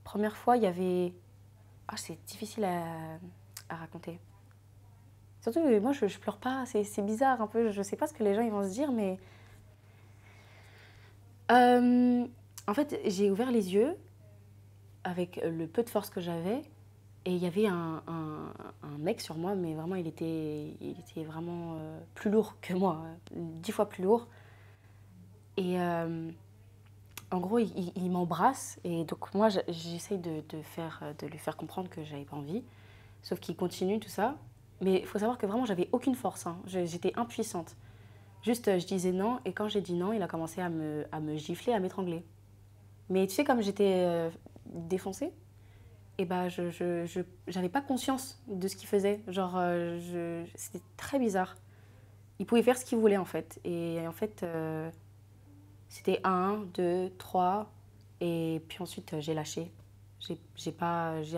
première fois, il y avait... Ah, c'est difficile à raconter. Surtout, moi, je pleure pas. C'est bizarre un peu. Je sais pas ce que les gens ils vont se dire, mais... En fait, j'ai ouvert les yeux avec le peu de force que j'avais. Et il y avait un mec sur moi, mais vraiment, il était vraiment plus lourd que moi. 10 fois plus lourd. Et en gros, il m'embrasse. Et donc, moi, j'essaye de lui faire comprendre que j'avais pas envie. Sauf qu'il continue tout ça. Mais il faut savoir que vraiment, j'avais aucune force. Hein. J'étais impuissante. Juste, je disais non. Et quand j'ai dit non, il a commencé à me gifler, à m'étrangler. Mais tu sais, comme j'étais défoncée, et bah, j'avais pas conscience de ce qu'il faisait. Genre, c'était très bizarre. Il pouvait faire ce qu'il voulait, en fait. Et en fait, c'était un, deux, trois. Et puis ensuite, j'ai lâché. J'ai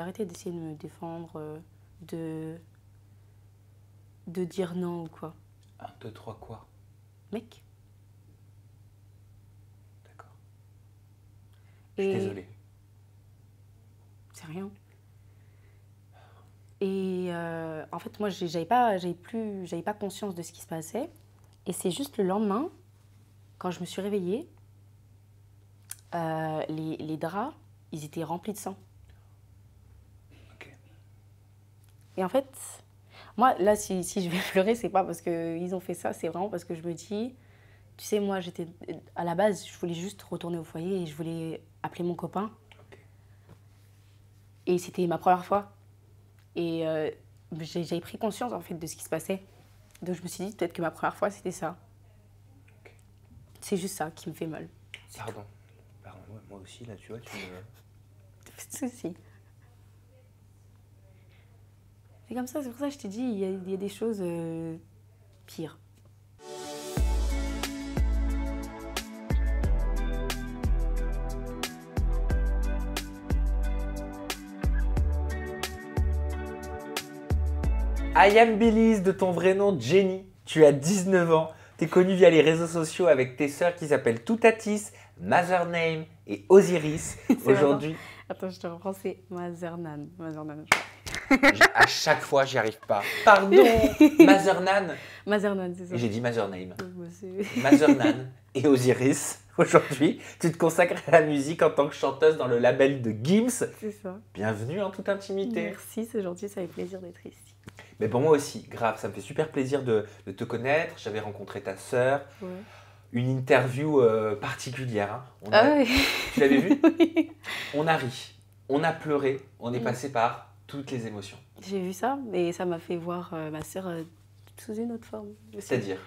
arrêté d'essayer de me défendre, de, de dire non ou quoi. Un, deux, trois, quoi? Mec. D'accord. Je suis Et désolé. c'est rien. Et en fait, moi, j'avais pas conscience de ce qui se passait. Et c'est juste le lendemain, quand je me suis réveillée, les draps, ils étaient remplis de sang. Ok. Et en fait, moi, là, si je vais pleurer, c'est pas parce qu'ils ont fait ça, c'est vraiment parce que je me dis, tu sais, moi, à la base, je voulais juste retourner au foyer et je voulais appeler mon copain. Ok. Et c'était ma première fois. Et j'avais pris conscience, en fait, de ce qui se passait. Donc, je me suis dit, peut-être que ma première fois, c'était ça. Ok. C'est juste ça qui me fait mal. Pardon. Pardon, moi aussi, là, tu vois, tu me... Pas de souci. C'est comme ça, c'est pour ça que je t'ai dit, il y a des choses pires. I am Belize de ton vrai nom, Jenny. Tu as 19 ans. Tu es connue via les réseaux sociaux avec tes sœurs qui s'appellent Toutatis, Mazername et Osiris. Aujourd'hui, Attends, je te reprends, c'est Mazernan. Mazernan, à chaque fois, j'y arrive pas. Pardon, Mazernan. Mazernan, c'est ça. Et j'ai dit Mazername. Bah, Mazernan et Osiris. Aujourd'hui, tu te consacres à la musique en tant que chanteuse dans le label de Gims. C'est ça. Bienvenue en toute intimité. Merci, c'est gentil, ça fait plaisir d'être ici. Mais pour moi aussi, grave, ça me fait super plaisir de te connaître. J'avais rencontré ta sœur. Ouais. Une interview particulière. Hein. Ouais. Tu l'avais vu? Oui. On a ri, on a pleuré, on est passé par toutes les émotions. J'ai vu ça, et ça m'a fait voir ma sœur sous une autre forme. C'est-à-dire?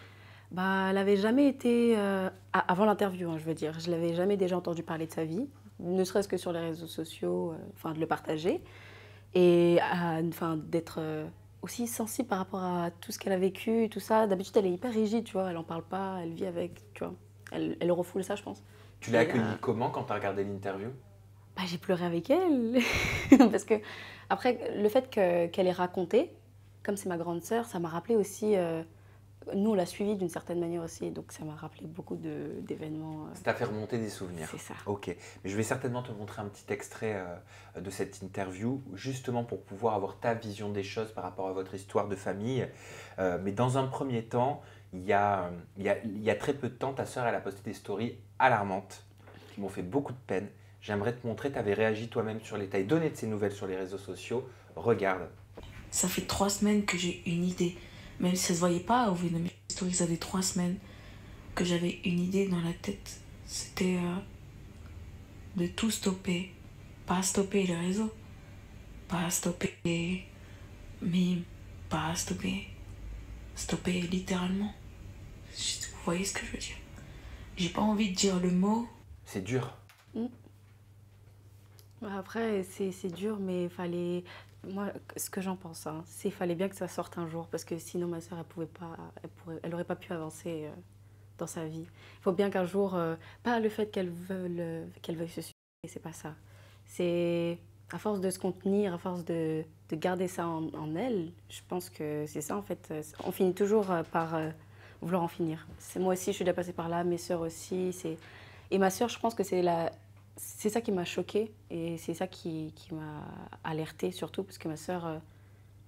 Bah, elle n'avait jamais été, avant l'interview, hein, je veux dire, je l'avais jamais déjà entendu parler de sa vie, ne serait-ce que sur les réseaux sociaux, enfin de le partager, et enfin d'être aussi sensible par rapport à tout ce qu'elle a vécu, tout ça. D'habitude, elle est hyper rigide, tu vois, elle en parle pas, elle vit avec, tu vois, elle refoule ça, je pense. Tu l'as Et, accueilli comment quand tu as regardé l'interview? bah, j'ai pleuré avec elle, parce que après le fait qu'elle ait raconté, comme c'est ma grande sœur, ça m'a rappelé aussi. Nous, on l'a suivi d'une certaine manière aussi, donc ça m'a rappelé beaucoup d'événements. Ça t'a fait remonter des souvenirs. C'est ça. Ok, mais je vais certainement te montrer un petit extrait de cette interview, justement pour pouvoir avoir ta vision des choses par rapport à votre histoire de famille. Mais dans un premier temps, il y a très peu de temps, ta sœur elle a posté des stories alarmantes qui m'ont fait beaucoup de peine. J'aimerais te montrer, tu avais réagi toi-même sur les tailles données de ces nouvelles sur les réseaux sociaux. Regarde. Ça fait 3 semaines que j'ai une idée. Même si ça se voyait pas au vu de mes stories, ça fait 3 semaines que j'avais une idée dans la tête. C'était de tout stopper. Pas stopper les réseaux, pas stopper les mimes, pas stopper. Stopper littéralement. Vous voyez ce que je veux dire? J'ai pas envie de dire le mot. C'est dur. Après, c'est dur, mais il fallait. Moi, ce que j'en pense, hein, c'est qu'il fallait bien que ça sorte un jour, parce que sinon ma sœur, elle pouvait pas, elle aurait pas pu avancer dans sa vie. Il faut bien qu'un jour, pas le fait qu'elle veuille se suicider, c'est pas ça. C'est à force de se contenir, à force de garder ça en elle, je pense que c'est ça en fait. On finit toujours par vouloir en finir. Moi aussi, je suis déjà passée par là, mes sœurs aussi. Et ma sœur, je pense que c'est c'est ça qui m'a choquée et c'est ça qui m'a alertée surtout parce que ma sœur,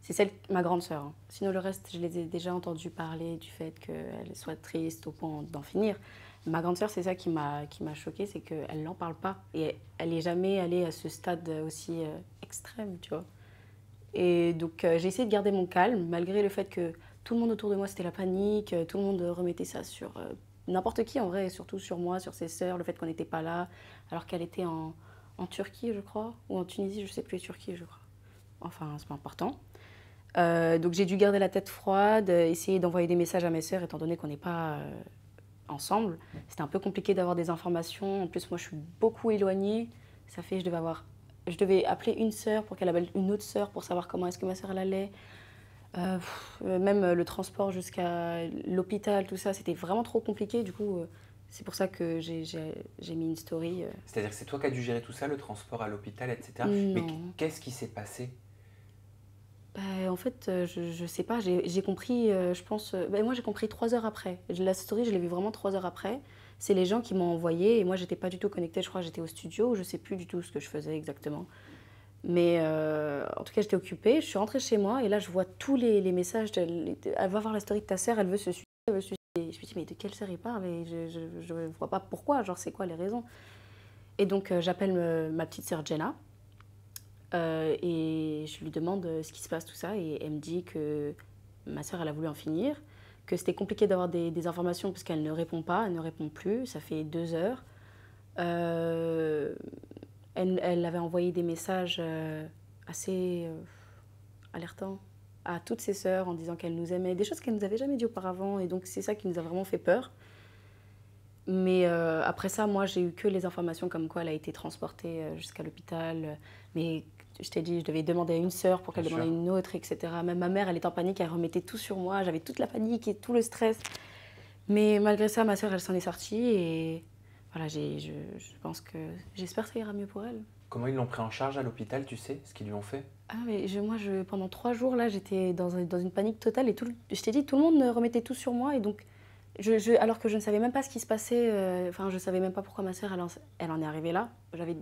c'est ma grande sœur, hein. Sinon le reste, je les ai déjà entendus parler du fait qu'elle soit triste au point d'en finir. Ma grande sœur, c'est ça qui m'a choquée, c'est qu'elle n'en parle pas et elle n'est jamais allée à ce stade aussi extrême, tu vois. Et donc j'ai essayé de garder mon calme malgré le fait que tout le monde autour de moi c'était la panique, tout le monde remettait ça sur n'importe qui en vrai, et surtout sur moi, sur ses sœurs, le fait qu'on n'était pas là, alors qu'elle était en Turquie je crois, ou en Tunisie, je sais plus, Turquie je crois. Enfin c'est pas important. Donc j'ai dû garder la tête froide, essayer d'envoyer des messages à mes sœurs étant donné qu'on n'est pas ensemble. C'était un peu compliqué d'avoir des informations, en plus moi je suis beaucoup éloignée, ça fait je devais appeler une sœur pour qu'elle appelle une autre sœur pour savoir comment est-ce que ma sœur elle allait. Même le transport jusqu'à l'hôpital, tout ça, c'était vraiment trop compliqué. Du coup, c'est pour ça que j'ai mis une story. C'est-à-dire que c'est toi qui as dû gérer tout ça, le transport à l'hôpital, etc. Mais Non. qu'est-ce qui s'est passé? En fait, je sais pas, j'ai compris, je pense. Moi, j'ai compris 3 heures après. La story, je l'ai vue vraiment 3 heures après. C'est les gens qui m'ont envoyé et moi, j'étais pas du tout connectée. Je crois que j'étais au studio, je sais plus du tout ce que je faisais exactement. Mais en tout cas, j'étais occupée. Je suis rentrée chez moi et là, je vois tous les messages. Elle va voir la story de ta sœur, elle veut se suicider, elle veut se suicider. Et je me dis, mais de quelle sœur il parle? Et je ne vois pas pourquoi, genre, c'est quoi les raisons? Et donc, j'appelle ma petite sœur Jenna et je lui demande ce qui se passe, tout ça. Et elle me dit que ma sœur, elle a voulu en finir, que c'était compliqué d'avoir des informations parce qu'elle ne répond pas, elle ne répond plus. Ça fait 2 heures. Euh, elle avait envoyé des messages assez alertants à toutes ses sœurs en disant qu'elle nous aimait, des choses qu'elle nous avait jamais dit auparavant. Et donc, c'est ça qui nous a vraiment fait peur. Mais après ça, moi, j'ai eu que les informations comme quoi elle a été transportée jusqu'à l'hôpital. Mais je t'ai dit, je devais demander à une sœur pour qu'elle Bien demande à sûr. une autre, etc. Même ma mère, elle était en panique, elle remettait tout sur moi. J'avais toute la panique et tout le stress. Mais malgré ça, ma sœur, elle s'en est sortie. Et voilà, je pense que j'espère que ça ira mieux pour elle. Comment ils l'ont pris en charge à l'hôpital, tu sais, ce qu'ils lui ont fait? Ah, mais pendant 3 jours, là, j'étais dans une panique totale. Et je t'ai dit, tout le monde remettait tout sur moi. Et donc, alors que je ne savais même pas ce qui se passait, enfin, je ne savais même pas pourquoi ma sœur, elle en est arrivée là. J'avais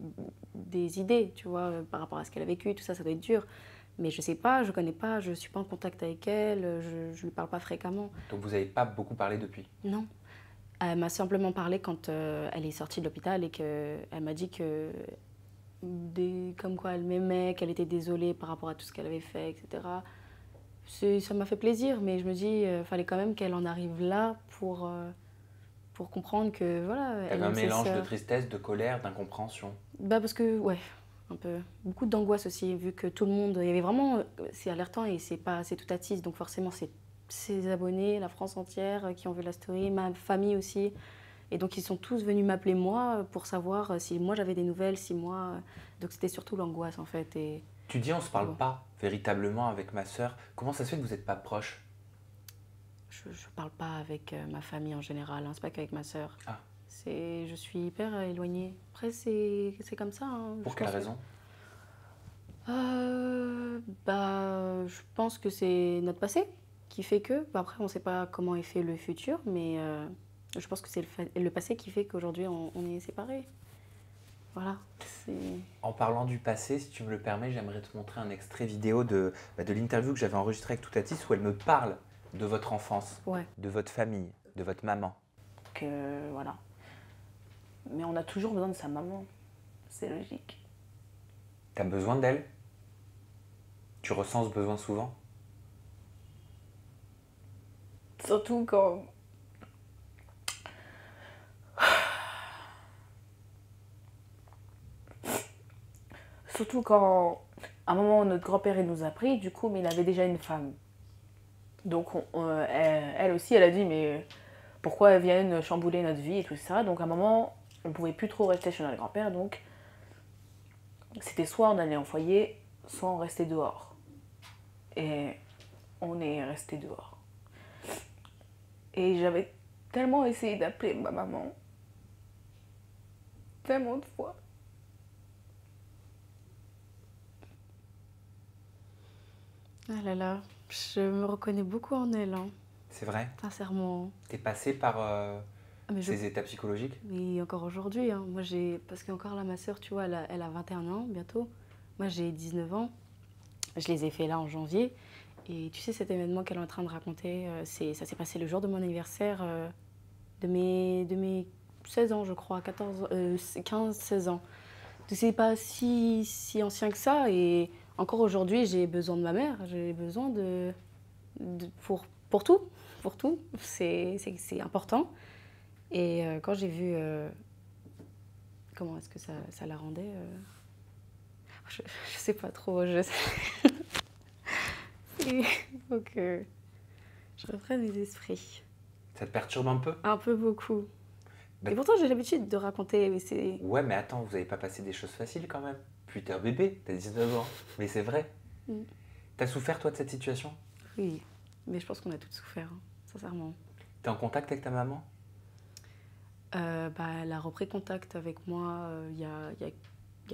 des idées, tu vois, par rapport à ce qu'elle a vécu, tout ça, ça doit être dur. Mais je ne sais pas, je ne connais pas, je ne suis pas en contact avec elle, je ne lui parle pas fréquemment. Donc vous n'avez pas beaucoup parlé depuis? Non. Elle m'a simplement parlé quand elle est sortie de l'hôpital et qu'elle m'a dit que comme quoi elle m'aimait, qu'elle était désolée par rapport à tout ce qu'elle avait fait, etc. Ça m'a fait plaisir, mais je me dis, fallait quand même qu'elle en arrive là pour comprendre que voilà, Tu elle avais un aime ses mélange de sœurs. tristesse, de colère, d'incompréhension. Parce que, ouais, un peu. Beaucoup d'angoisse aussi, vu que tout le monde. Il y avait vraiment. C'est alertant et c'est tout attise, donc forcément, c'est ses abonnés, la France entière qui ont vu la story, ma famille aussi. Et donc, ils sont tous venus m'appeler moi pour savoir si moi j'avais des nouvelles, si moi. Donc, c'était surtout l'angoisse en fait. Et Tu dis on se parle bon, pas véritablement avec ma sœur. Comment ça se fait que vous n'êtes pas proches? je ne parle pas avec ma famille en général, hein, c'est pas qu'avec ma sœur. Ah, Je suis hyper éloignée. Après, c'est comme ça, hein. pour Je quelle pense raison? je pense que c'est notre passé qui fait que. Après, on ne sait pas comment est fait le futur, mais je pense que c'est le passé qui fait qu'aujourd'hui, on est séparés. Voilà. C'est... En parlant du passé, si tu me le permets, j'aimerais te montrer un extrait vidéo de l'interview que j'avais enregistrée avec Toutatis où elle me parle de votre enfance, Ouais. de votre famille, de votre maman. Voilà. Mais on a toujours besoin de sa maman. C'est logique. T'as besoin d'elle? Tu ressens ce besoin souvent? Surtout quand. Surtout quand. À un moment, notre grand-père il nous a pris, du coup, mais il avait déjà une femme. Donc, elle aussi, elle a dit, mais pourquoi elles viennent chambouler notre vie et tout ça. Donc, à un moment, on pouvait plus trop rester chez notre grand-père. Donc, c'était soit on allait en foyer, soit on restait dehors. Et on est resté dehors. Et j'avais tellement essayé d'appeler ma maman. Tellement de fois. Ah là là, je me reconnais beaucoup en elle, hein, C'est vrai? sincèrement. T'es passé par Ah, mais ces états psychologiques? mais encore aujourd'hui, hein, moi parce qu'encore là, ma sœur, tu vois, elle a 21 ans bientôt. Moi, j'ai 19 ans. Je les ai faits là en janvier. Et tu sais, cet événement qu'elle est en train de raconter, ça s'est passé le jour de mon anniversaire, de mes 16 ans, je crois, 15, 16 ans. Donc c'est pas si ancien que ça. Et encore aujourd'hui, j'ai besoin de ma mère. J'ai besoin pour tout. Pour tout. C'est important. Et quand j'ai vu comment est-ce que ça la rendait, je sais pas trop. Il faut que je reprenne mes esprits. Ça te perturbe un peu? Un peu beaucoup. Bah, Et pourtant, j'ai l'habitude de raconter, mais c'est... ouais, mais attends, vous avez pas passé des choses faciles quand même. Puis t'es un bébé, t'as 19 ans. Mais c'est vrai. Mm. T'as souffert, toi, de cette situation? Oui, mais je pense qu'on a tous souffert, hein, sincèrement. T'es en contact avec ta maman? Bah, elle a repris contact avec moi il y a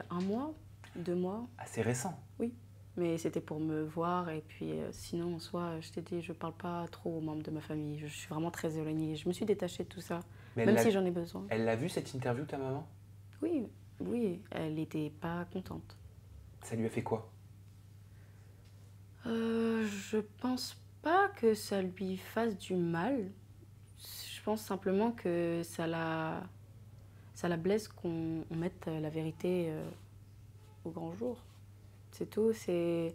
un mois, 2 mois. Assez récent. Oui, mais c'était pour me voir. Et puis sinon, en soi, je t'ai dit, je parle pas trop aux membres de ma famille. Je suis vraiment très éloignée. Je me suis détachée de tout ça, Mais même si j'en ai besoin. elle l'a vu cette interview, ta maman? Oui, oui, elle n'était pas contente. Ça lui a fait quoi? Je pense pas que ça lui fasse du mal. Je pense simplement que ça la blesse qu'on mette la vérité au grand jour. C'est tout. Je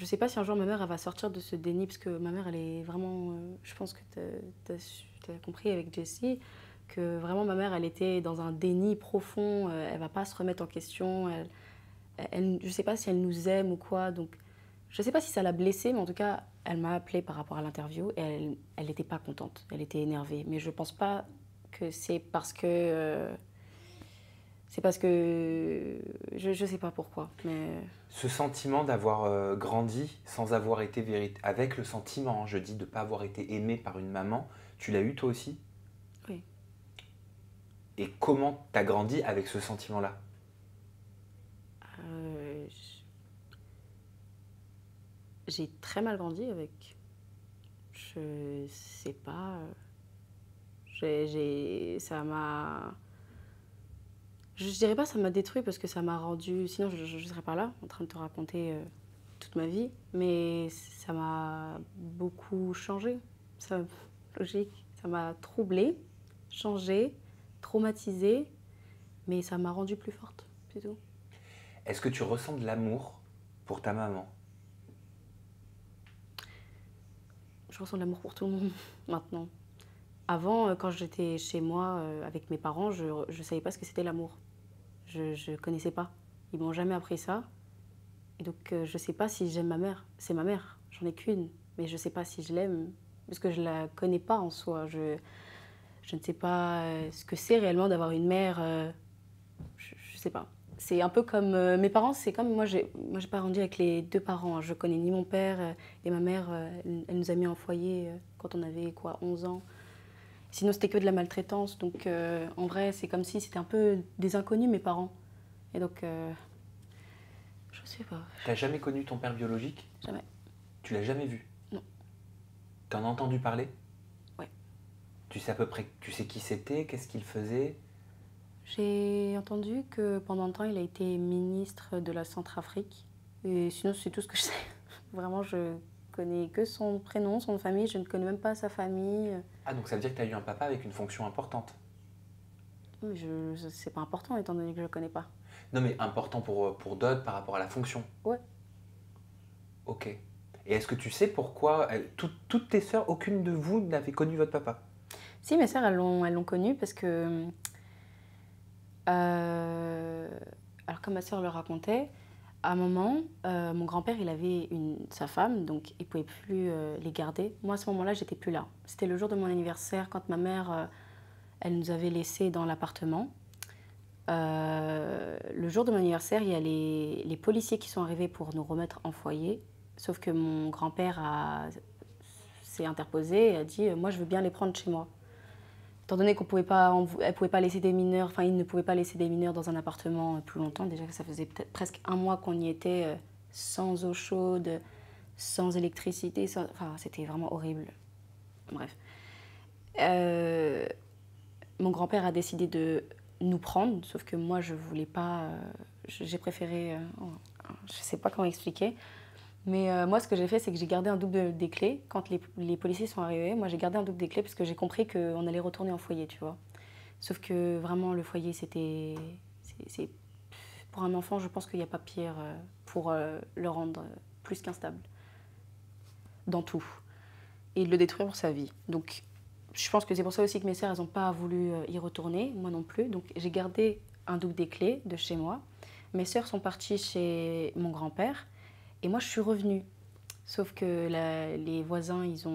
sais pas si un jour ma mère elle va sortir de ce déni, parce que ma mère elle est vraiment. Je pense que t'as compris avec Jessie que vraiment ma mère elle était dans un déni profond. Elle va pas se remettre en question. Je sais pas si elle nous aime ou quoi. Donc je sais pas si ça l'a blessée, mais en tout cas elle m'a appelée par rapport à l'interview et elle n'était pas contente. Elle était énervée. Mais je pense pas que c'est parce que. C'est parce que je sais pas pourquoi, mais Ce sentiment d'avoir grandi sans avoir été avec le sentiment, hein, je dis, de ne pas avoir été aimé par une maman, tu l'as eu toi aussi? oui. Et comment t'as grandi avec ce sentiment-là? Euh, j'ai très mal grandi avec. Je sais pas. Ça m'a. Je dirais pas ça m'a détruit parce que ça m'a rendu. Sinon, je serais pas là en train de te raconter toute ma vie. Mais ça m'a beaucoup changé. Ça, logique. Ça m'a troublée, changée, traumatisée. Mais ça m'a rendue plus forte, c'est tout. Est-ce que tu ressens de l'amour pour ta maman? Je ressens de l'amour pour tout le monde maintenant. Avant, quand j'étais chez moi avec mes parents, je ne savais pas ce que c'était l'amour. Je ne connaissais pas. Ils m'ont jamais appris ça. Et donc, je ne sais pas si j'aime ma mère. C'est ma mère, j'en ai qu'une. Mais je ne sais pas si je l'aime, parce que je ne la connais pas en soi. Je ne sais pas ce que c'est réellement d'avoir une mère. Je ne sais pas. C'est un peu comme mes parents, c'est comme moi, j'ai pas grandi avec les deux parents. Je connais ni mon père et ma mère, elle nous a mis en foyer quand on avait quoi, 11 ans. Sinon, c'était que de la maltraitance. Donc, en vrai, c'est comme si c'était un peu des inconnus, mes parents. Et donc, je sais pas. T'as jamais connu ton père biologique? Jamais. Tu l'as jamais vu? Non. T'en as entendu parler? Ouais. Tu sais à peu près, tu sais qui c'était, qu'est-ce qu'il faisait? J'ai entendu que pendant un temps, il a été ministre de la Centrafrique. Et sinon, c'est tout ce que je sais. Vraiment, je connais que son prénom, son famille. Je ne connais même pas sa famille. Ah, donc ça veut dire que t'as eu un papa avec une fonction importante? Mais c'est pas important étant donné que je le connais pas. Non, mais important pour d'autres par rapport à la fonction. Ouais. Ok. Et est-ce que tu sais pourquoi toutes tes sœurs, aucune de vous n'avait connu votre papa? Si, mes sœurs, elles l'ont connu parce que. Alors, comme ma sœur le racontait, à un moment, mon grand-père, il avait sa femme, donc il ne pouvait plus les garder. Moi, à ce moment-là, j'étais plus là. C'était le jour de mon anniversaire, quand ma mère, elle nous avait laissés dans l'appartement. Le jour de mon anniversaire, il y a les policiers qui sont arrivés pour nous remettre en foyer. Sauf que mon grand-père s'est interposé et a dit « Moi, je veux bien les prendre chez moi ». Étant donné elle pouvait pas laisser des mineurs, enfin, il ne pouvait pas laisser des mineurs dans un appartement plus longtemps. Déjà que ça faisait peut-être presque un mois qu'on y était sans eau chaude, sans électricité. Enfin, c'était vraiment horrible. Bref. mon grand-père a décidé de nous prendre, sauf que moi, je voulais pas... j'ai préféré... je sais pas comment expliquer. Mais moi, ce que j'ai fait, c'est que j'ai gardé un double des clés. Quand les policiers sont arrivés, moi, j'ai gardé un double des clés parce que j'ai compris qu'on allait retourner en foyer, tu vois. Sauf que vraiment, le foyer, pour un enfant, je pense qu'il n'y a pas pire pour le rendre plus qu'instable. Dans tout. Et le détruire pour sa vie. Donc, je pense que c'est pour ça aussi que mes sœurs, elles n'ont pas voulu y retourner, moi non plus. Donc, j'ai gardé un double des clés de chez moi. Mes sœurs sont parties chez mon grand-père. Et moi, je suis revenue. Sauf que les voisins, ils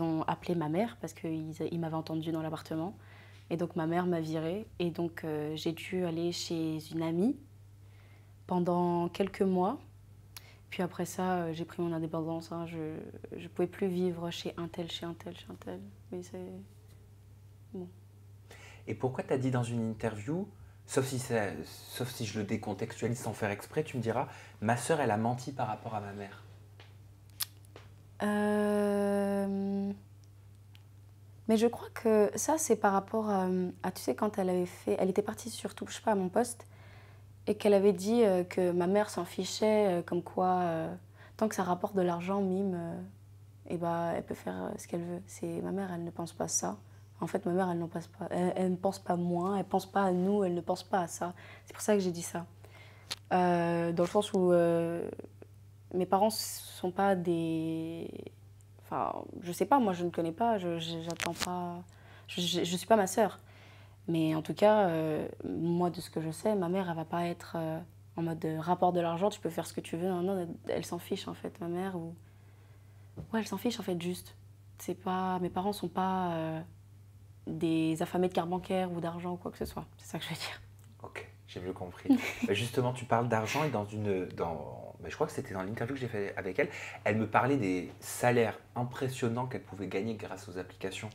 ont appelé ma mère parce qu'ils m'avaient entendue dans l'appartement. Et donc, ma mère m'a virée. Et donc, j'ai dû aller chez une amie pendant quelques mois. Puis après ça, j'ai pris mon indépendance. Hein. Je ne pouvais plus vivre chez un tel, chez un tel, chez un tel. Mais c'est... Bon. Et pourquoi tu as dit dans une interview, sauf si je le décontextualise sans faire exprès, tu me diras, ma sœur, elle a menti par rapport à ma mère. Mais je crois que ça, c'est par rapport à, tu sais, quand elle était partie sur Touche pas à mon poste, et qu'elle avait dit que ma mère s'en fichait, comme quoi, tant que ça rapporte de l'argent, Mime, eh ben, elle peut faire ce qu'elle veut. Ma mère, elle ne pense pas ça. En fait, ma mère, elle ne pense pas moins, elle ne pense pas à nous, elle ne pense pas à ça. C'est pour ça que j'ai dit ça. Dans le sens où mes parents ne sont pas des... Enfin, je sais pas, moi, je ne connais pas, j'attends pas... Je ne suis pas ma sœur. Mais en tout cas, moi, de ce que je sais, ma mère, elle va pas être en mode rapport de l'argent, tu peux faire ce que tu veux. Non, non, elle s'en fiche, en fait, ma mère. Ouais, elle s'en fiche, en fait, juste. Mes parents sont pas des affamés de carte bancaire ou d'argent ou quoi que ce soit. C'est ça que je veux dire. Ok, j'ai mieux compris. Justement, tu parles d'argent et je crois que c'était dans l'interview que j'ai fait avec elle, elle me parlait des salaires impressionnants qu'elle pouvait gagner grâce aux applications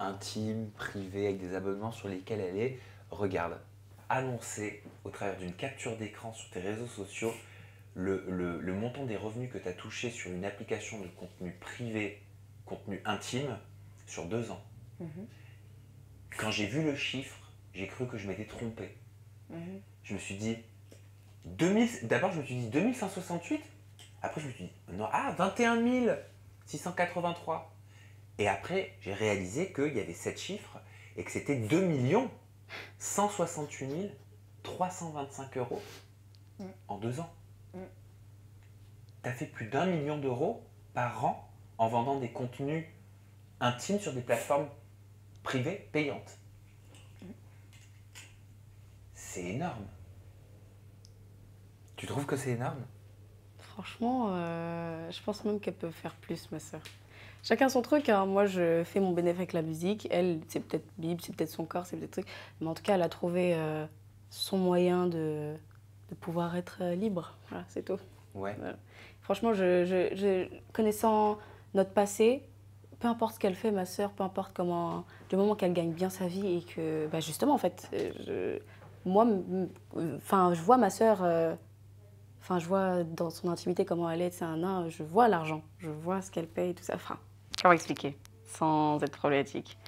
intimes, privées, avec des abonnements sur lesquels elle est, regarde, annoncer au travers d'une capture d'écran sur tes réseaux sociaux le montant des revenus que tu as touché sur une application de contenu privé, contenu intime, sur 2 ans. Quand j'ai vu le chiffre, j'ai cru que je m'étais trompé. Je me suis dit, d'abord je me suis dit 2168, après je me suis dit, non, 21 683. Et après j'ai réalisé qu'il y avait 7 chiffres et que c'était 2 168 325 euros en 2 ans. Tu as fait plus d'1 million d'euros par an en vendant des contenus intimes sur des plateformes privées payantes. C'est énorme. Tu trouves que c'est énorme? Franchement, je pense même qu'elle peut faire plus, ma sœur. Chacun son truc, hein. Moi, je fais mon bénéfice avec la musique. Elle, c'est peut-être Bible, c'est peut-être son corps, c'est peut-être truc. Mais en tout cas, elle a trouvé son moyen de pouvoir être libre. Voilà, c'est tout. Ouais. Voilà. Franchement, connaissant notre passé, peu importe ce qu'elle fait, ma sœur, peu importe comment, du moment qu'elle gagne bien sa vie et que, bah justement, en fait, moi, je vois ma sœur, je vois dans son intimité comment elle est, c'est un nain, je vois l'argent, je vois ce qu'elle paye et tout ça. Enfin, comment expliquer sans être problématique?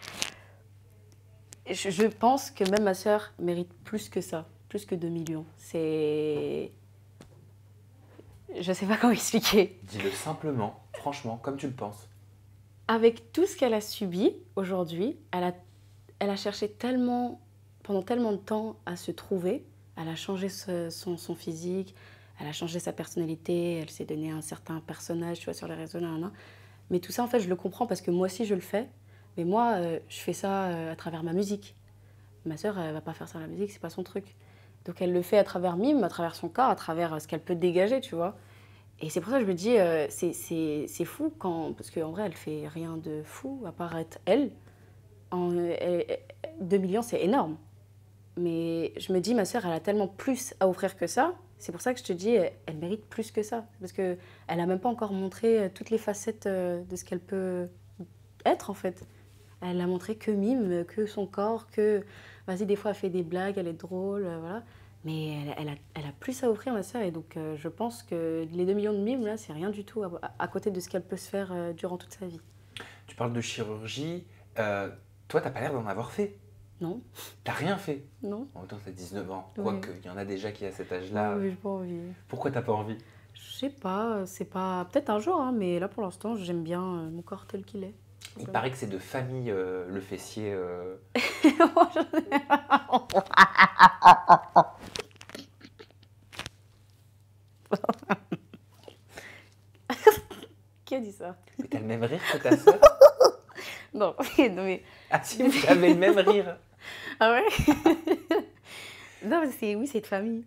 Je pense que même ma sœur mérite plus que ça, plus que 2 millions. Je sais pas comment expliquer. Dis-le simplement, franchement, comme tu le penses. Avec tout ce qu'elle a subi aujourd'hui, elle a cherché pendant tellement de temps à se trouver. Elle a changé son physique, elle a changé sa personnalité, elle s'est donné un certain personnage, tu vois, sur les réseaux, nan. Mais tout ça, en fait, je le comprends parce que moi aussi, je le fais. Mais moi, je fais ça à travers ma musique. Ma sœur, elle va pas faire ça à la musique, c'est pas son truc. Donc elle le fait à travers Mime, à travers son corps, à travers ce qu'elle peut dégager, tu vois. Et c'est pour ça que je me dis, c'est fou, parce qu'en vrai, elle fait rien de fou, à part être elle. 2 millions, c'est énorme. Mais je me dis, ma sœur, elle a tellement plus à offrir que ça. C'est pour ça que je te dis, elle mérite plus que ça. Parce qu'elle n'a même pas encore montré toutes les facettes de ce qu'elle peut être, en fait. Elle a montré que Mime, que son corps, que... Vas-y, des fois, elle fait des blagues, elle est drôle, voilà. Mais elle a plus à offrir, ma sœur. Et donc, je pense que les 2 millions de Mime, là, c'est rien du tout à côté de ce qu'elle peut se faire durant toute sa vie. Tu parles de chirurgie. Toi, t'as pas l'air d'en avoir fait. Non, T'as rien fait. non. En même temps, t'as 19 ans. Oui. Quoique, il y en a déjà qui à cet âge-là. Oui, j'ai pas envie. Pourquoi t'as pas envie? Je sais pas, c'est pas... Peut-être un jour, hein, mais là pour l'instant, j'aime bien mon corps tel qu'il est. Il paraît que c'est de famille le fessier. Qui a dit ça? Mais t'as le même rire que ta sœur? Non, non mais... Ah si, vous avez le même rire. Ah ouais? Non, mais oui, c'est de famille.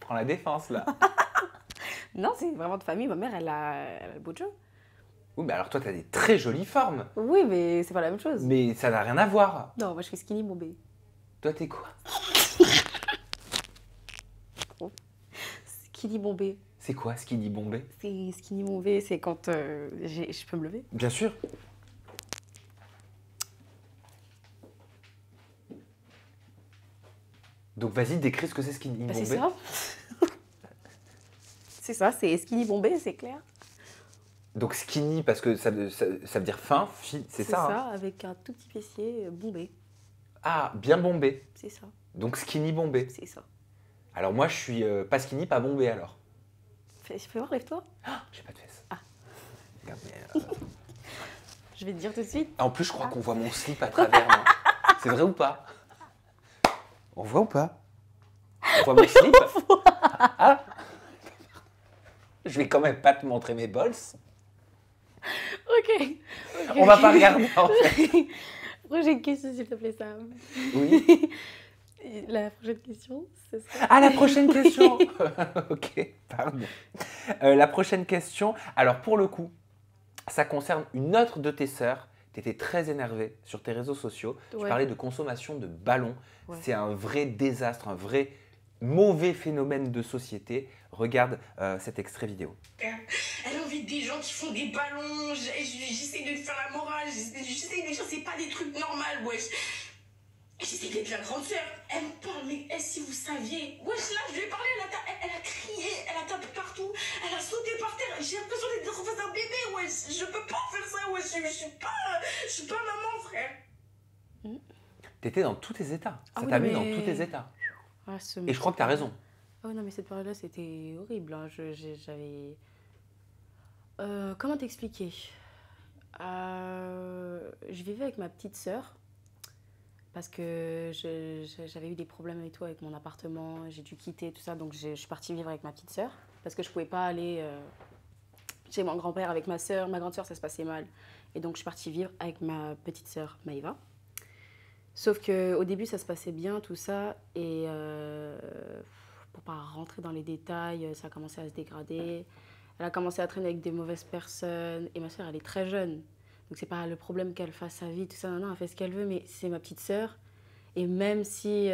Prends la défense là. Non, c'est vraiment de famille. Ma mère, elle a le beau jeu. Oui, mais alors toi, t'as des très jolies formes. Oui, mais c'est pas la même chose. Mais ça n'a rien à voir. Non, moi je fais skinny bombé. Toi, t'es quoi? Skinny bombé. C'est quoi skinny bombé? C'est skinny bombé, c'est quand je peux me lever. Bien sûr. Donc vas-y, décris ce que c'est skinny Bah, bombé. c'est ça. C'est ça, c'est skinny bombé, c'est clair. Donc skinny parce que ça veut dire fin, c'est ça, hein. Avec un tout petit fessier bombé. Ah, bien bombé. C'est ça, Donc skinny bombé. c'est ça. Alors moi, je suis pas skinny, pas bombé alors. Fais voir, lève-toi. J'ai pas de fesses. Ah. Regarde, mais, Je vais te dire tout de suite. En plus, je crois qu'on voit mon slip à travers. Moi. C'est vrai ou pas? On voit ou pas? On voit mon slip? Ah. Je vais quand même pas te montrer mes bols. Ok. On va pas regarder en fait. Prochaine question, s'il te plaît, Sam. Oui. La prochaine question, ce sera... Ah, la prochaine question. Ok, pardon. La prochaine question, alors pour le coup, ça concerne une autre de tes sœurs. Tu étais très énervée sur tes réseaux sociaux. Tu Ouais. parlais de consommation de ballons. Ouais. C'est un vrai désastre, un vrai mauvais phénomène de société. Regarde cet extrait vidéo. Elle invite des gens qui font des ballons, j'essaie de lui faire la morale, j'essaie de lui dire c'est pas des trucs normaux, wesh. J'essaie d'être la grande sœur. Elle me parle, mais si vous saviez, wesh là je lui ai parlé, elle a crié, elle a tapé partout, elle a sauté par terre, j'ai l'impression d'être en face d'un bébé, wesh. Je peux pas faire ça, wesh, je suis pas maman, frère. Tu étais dans tous tes états. Ah Ça oui, t'a mis mais- dans tous tes états. Ah, ce- Et je crois que tu as raison. Oh non, mais cette période-là, c'était horrible, hein. J'avais... comment t'expliquer? Je vivais avec ma petite sœur parce que j'avais eu des problèmes et tout avec mon appartement. J'ai dû quitter tout ça, donc je suis partie vivre avec ma petite sœur parce que je pouvais pas aller chez mon grand-père avec ma sœur. Ma grande sœur, ça se passait mal. Et donc, je suis partie vivre avec ma petite sœur, Maïva. Sauf qu'au début, ça se passait bien, tout ça. Et pour pas rentrer dans les détails, ça a commencé à se dégrader. Elle a commencé à traîner avec des mauvaises personnes. Et ma sœur, elle est très jeune. Donc, c'est pas le problème qu'elle fasse sa vie, tout ça. Non, elle fait ce qu'elle veut, mais c'est ma petite sœur. Et même si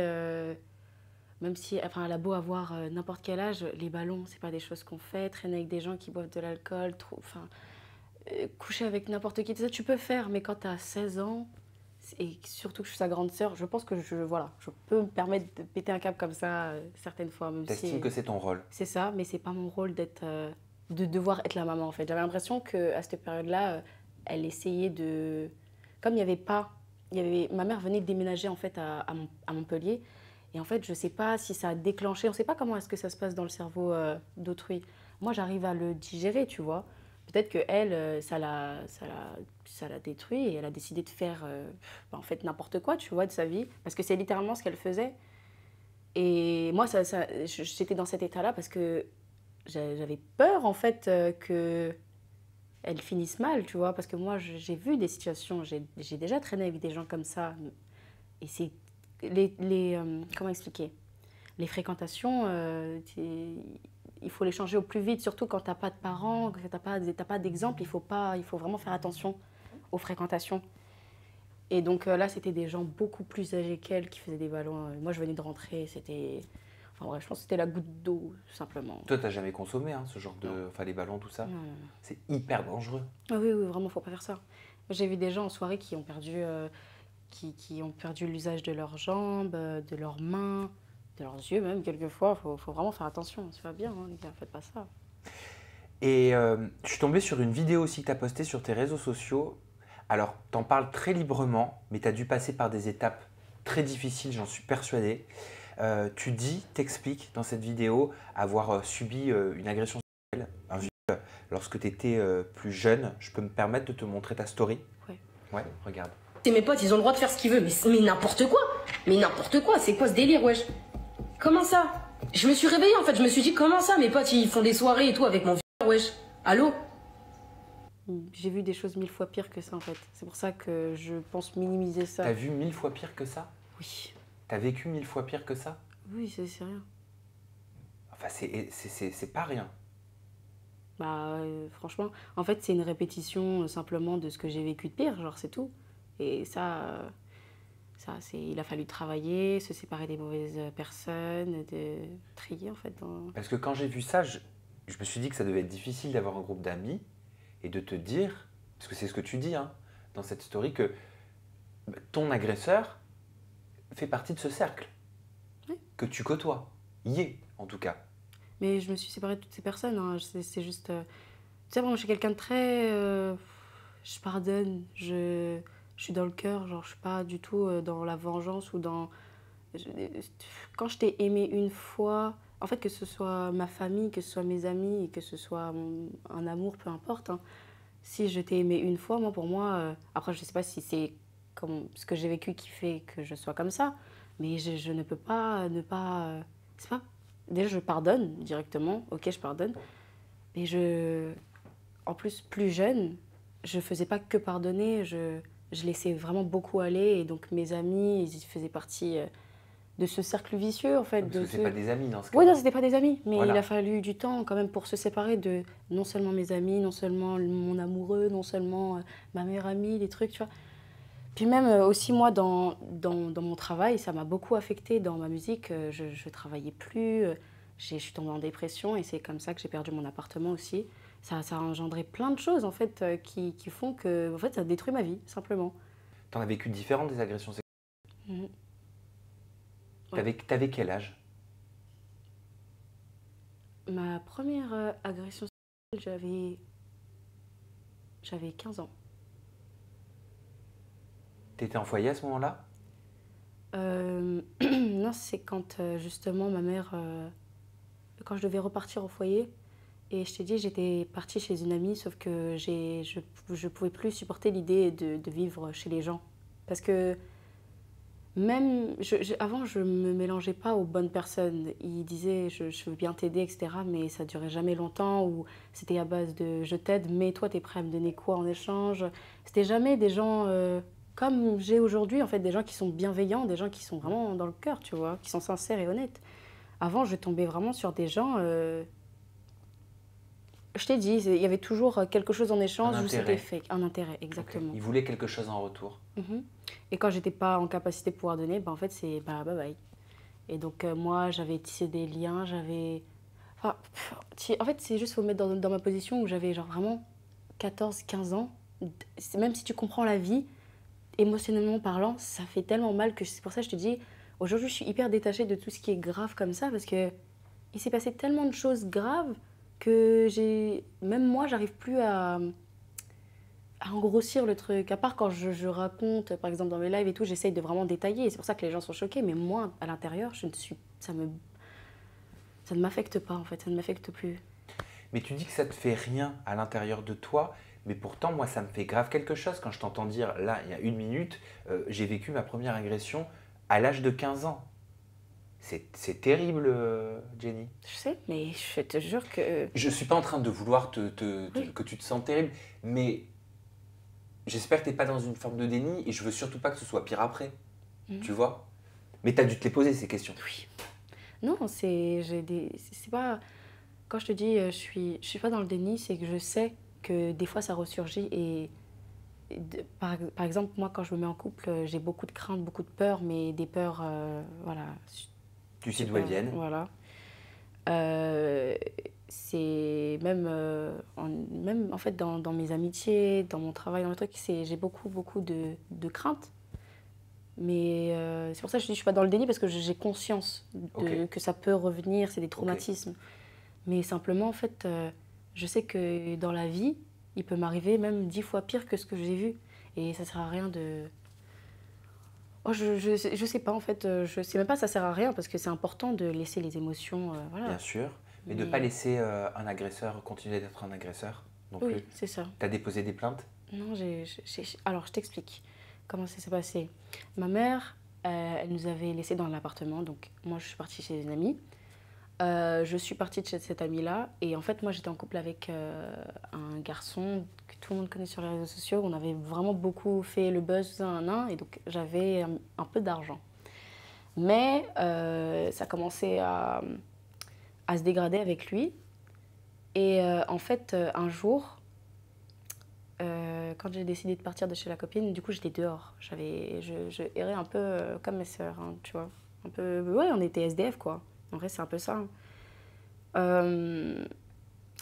enfin, elle a beau avoir n'importe quel âge, les ballons, c'est pas des choses qu'on fait. Traîner avec des gens qui boivent de l'alcool, coucher avec n'importe qui, tout ça, tu peux faire. Mais quand tu as 16 ans, et surtout que je suis sa grande sœur, je pense que je peux me permettre de péter un câble comme ça certaines fois. Même T'estimes si, que c'est ton rôle. c'est ça, mais c'est pas mon rôle de devoir être la maman en fait. J'avais l'impression qu'à cette période-là, elle essayait de... Comme il n'y avait pas... Ma mère venait de déménager en fait à Montpellier. Et en fait, je ne sais pas si ça a déclenché, on ne sait pas comment est-ce que ça se passe dans le cerveau d'autrui. Moi, j'arrive à le digérer, tu vois. Peut-être qu'elle, ça l'a détruit et elle a décidé de faire en fait n'importe quoi, tu vois, de sa vie. Parce que c'est littéralement ce qu'elle faisait. Et moi, j'étais dans cet état-là parce que j'avais peur en fait qu'elle finisse mal, tu vois. Parce que moi, j'ai vu des situations, j'ai déjà traîné avec des gens comme ça. Et c'est comment expliquer? Les fréquentations, il faut les changer au plus vite, surtout quand tu n'as pas de parents, que tu n'as pas d'exemple. Il faut vraiment faire attention aux fréquentations. Et donc là, c'était des gens beaucoup plus âgés qu'elle qui faisaient des ballons. Moi, je venais de rentrer, c'était... Enfin bref, je pense que c'était la goutte d'eau, tout simplement. Toi, t'as jamais consommé ce genre de... Enfin, les ballons, tout ça. Non. C'est hyper dangereux. Ah oui, vraiment, il ne faut pas faire ça. J'ai vu des gens en soirée qui ont perdu, qui ont perdu l'usage de leurs jambes, de leurs mains, de leurs yeux même, quelquefois. Il faut vraiment faire attention, ça va bien, les gars, faites pas ça. Et je suis tombée sur une vidéo aussi que tu as postée sur tes réseaux sociaux Alors, t'en parles très librement, mais tu as dû passer par des étapes très difficiles, j'en suis persuadé. T'expliques dans cette vidéo avoir subi une agression sexuelle, un viol, lorsque tu étais plus jeune. Je peux me permettre de te montrer ta story? Ouais. Ouais, regarde. C'est mes potes, ils ont le droit de faire ce qu'ils veulent, mais n'importe quoi. Mais n'importe quoi, c'est quoi ce délire, wesh? Comment ça? Je me suis réveillée en fait, je me suis dit comment ça, mes potes ils font des soirées et tout avec mon vieux, wesh? Allô? J'ai vu des choses 1000 fois pires que ça en fait. C'est pour ça que je pense minimiser ça. T'as vu 1000 fois pire que ça? Oui. T'as vécu 1000 fois pire que ça? Oui, c'est rien. Enfin, c'est pas rien. Bah, franchement, en fait, c'est une répétition simplement de ce que j'ai vécu de pire, genre c'est tout. Et il a fallu travailler, se séparer des mauvaises personnes, de trier en fait. Parce que quand j'ai vu ça, je me suis dit que ça devait être difficile d'avoir un groupe d'amis et de te dire, parce que c'est ce que tu dis hein, dans cette story, que ton agresseur fait partie de ce cercle Oui. que tu côtoies, y est en tout cas. Mais je me suis séparée de toutes ces personnes, hein. C'est juste... tu sais, moi je suis quelqu'un de très... je pardonne, je suis dans le cœur, genre je suis pas du tout dans la vengeance ou dans... Quand je t'ai aimé une fois, en fait que ce soit ma famille, que ce soit mes amis, que ce soit un amour, peu importe, hein. Si je t'ai aimé une fois, moi pour moi, après je sais pas si c'est comme ce que j'ai vécu qui fait que je sois comme ça, mais je ne peux pas ne pas... c'est pas... Déjà je pardonne directement, ok je pardonne, mais en plus plus jeune, je faisais pas que pardonner, je laissais vraiment beaucoup aller et donc mes amis, ils faisaient partie de ce cercle vicieux en fait. Parce que c'est pas des amis dans ce cas. Oui, non, c'était pas des amis, mais Voilà. il a fallu du temps quand même pour se séparer de non seulement mes amis, non seulement mon amoureux, non seulement ma meilleure amie, des trucs, tu vois. Puis même aussi moi dans mon travail, ça m'a beaucoup affectée dans ma musique, je travaillais plus, je suis tombée en dépression et c'est comme ça que j'ai perdu mon appartement aussi. Ça a engendré plein de choses en fait qui font que en fait, ça détruit ma vie, simplement. T'en as vécu différentes des agressions sexuelles. Mhm. T'avais quel âge? Ma première agression sexuelle, j'avais 15 ans. T'étais en foyer à ce moment-là? Non, c'est quand justement ma mère, quand je devais repartir au foyer, et je t'ai dit, j'étais partie chez une amie, sauf que je pouvais plus supporter l'idée de vivre chez les gens. Parce que même, avant, je me mélangeais pas aux bonnes personnes. Ils disaient, je veux bien t'aider, etc., mais ça durait jamais longtemps, ou c'était à base de je t'aide, mais toi, t'es prêt à me donner quoi en échange? C'était jamais des gens comme j'ai aujourd'hui, en fait, des gens qui sont bienveillants, des gens qui sont vraiment dans le cœur, tu vois, qui sont sincères et honnêtes. Avant, je tombais vraiment sur des gens... je t'ai dit, il y avait toujours quelque chose en échange où c'était fake. Un intérêt, exactement. Okay. Ils voulaient quelque chose en retour. Et quand j'étais pas en capacité de pouvoir donner, en fait, c'est bye bye. Et donc, moi, j'avais tissé des liens, j'avais... Enfin, en fait, c'est juste, faut me mettre dans ma position où j'avais genre vraiment 14, 15 ans. Même si tu comprends la vie, émotionnellement parlant, ça fait tellement mal que c'est pour ça que je te dis, aujourd'hui, je suis hyper détachée de tout ce qui est grave comme ça parce que il s'est passé tellement de choses graves que même moi, j'arrive plus à engrossir le truc. À part quand je raconte, par exemple dans mes lives et tout, j'essaye de vraiment détailler. C'est pour ça que les gens sont choqués. Mais moi, à l'intérieur, ça ne m'affecte pas en fait, ça ne m'affecte plus. Mais tu dis que ça te fait rien à l'intérieur de toi, mais pourtant, moi, ça me fait grave quelque chose quand je t'entends dire, là, il y a 1 minute, j'ai vécu ma première agression à l'âge de 15 ans. C'est terrible, Jenny. Je sais, mais je te jure que... Je ne suis pas en train de vouloir que tu te sens terrible, mais j'espère que tu n'es pas dans une forme de déni et je veux surtout pas que ce soit pire après. Tu vois? Mais tu as dû te les poser, ces questions. Oui. Non, c'est pas... Quand je te dis je suis pas dans le déni, c'est que je sais que des fois ça ressurgit et par exemple, moi quand je me mets en couple, j'ai beaucoup de craintes, beaucoup de peurs, mais des peurs, voilà. Tu sais d'où elles viennent. Voilà. C'est même en fait dans mes amitiés, dans mon travail, dans le truc, j'ai beaucoup de craintes. Mais c'est pour ça que je dis je suis pas dans le déni parce que j'ai conscience que ça peut revenir, c'est des traumatismes. Mais simplement en fait, je sais que dans la vie, il peut m'arriver même 10 fois pire que ce que j'ai vu. Et ça sert à rien de... Oh, je sais pas, en fait, je sais même pas ça sert à rien parce que c'est important de laisser les émotions, voilà. Bien sûr, mais de ne pas laisser un agresseur continuer d'être un agresseur non plus. Oui, c'est ça. Tu as déposé des plaintes? Non, alors je t'explique comment ça s'est passé. Ma mère, elle nous avait laissés dans l'appartement, donc moi je suis partie chez une amie. Je suis partie de chez cette amie-là et en fait moi j'étais en couple avec un garçon que tout le monde connaît sur les réseaux sociaux. On avait vraiment beaucoup fait le buzz et donc j'avais un peu d'argent. Mais ça commençait à se dégrader avec lui et en fait un jour, quand j'ai décidé de partir de chez la copine, du coup j'étais dehors. Je errais un peu comme mes sœurs, hein, tu vois. Un peu, ouais, on était SDF quoi. En vrai, c'est un peu ça. Hein.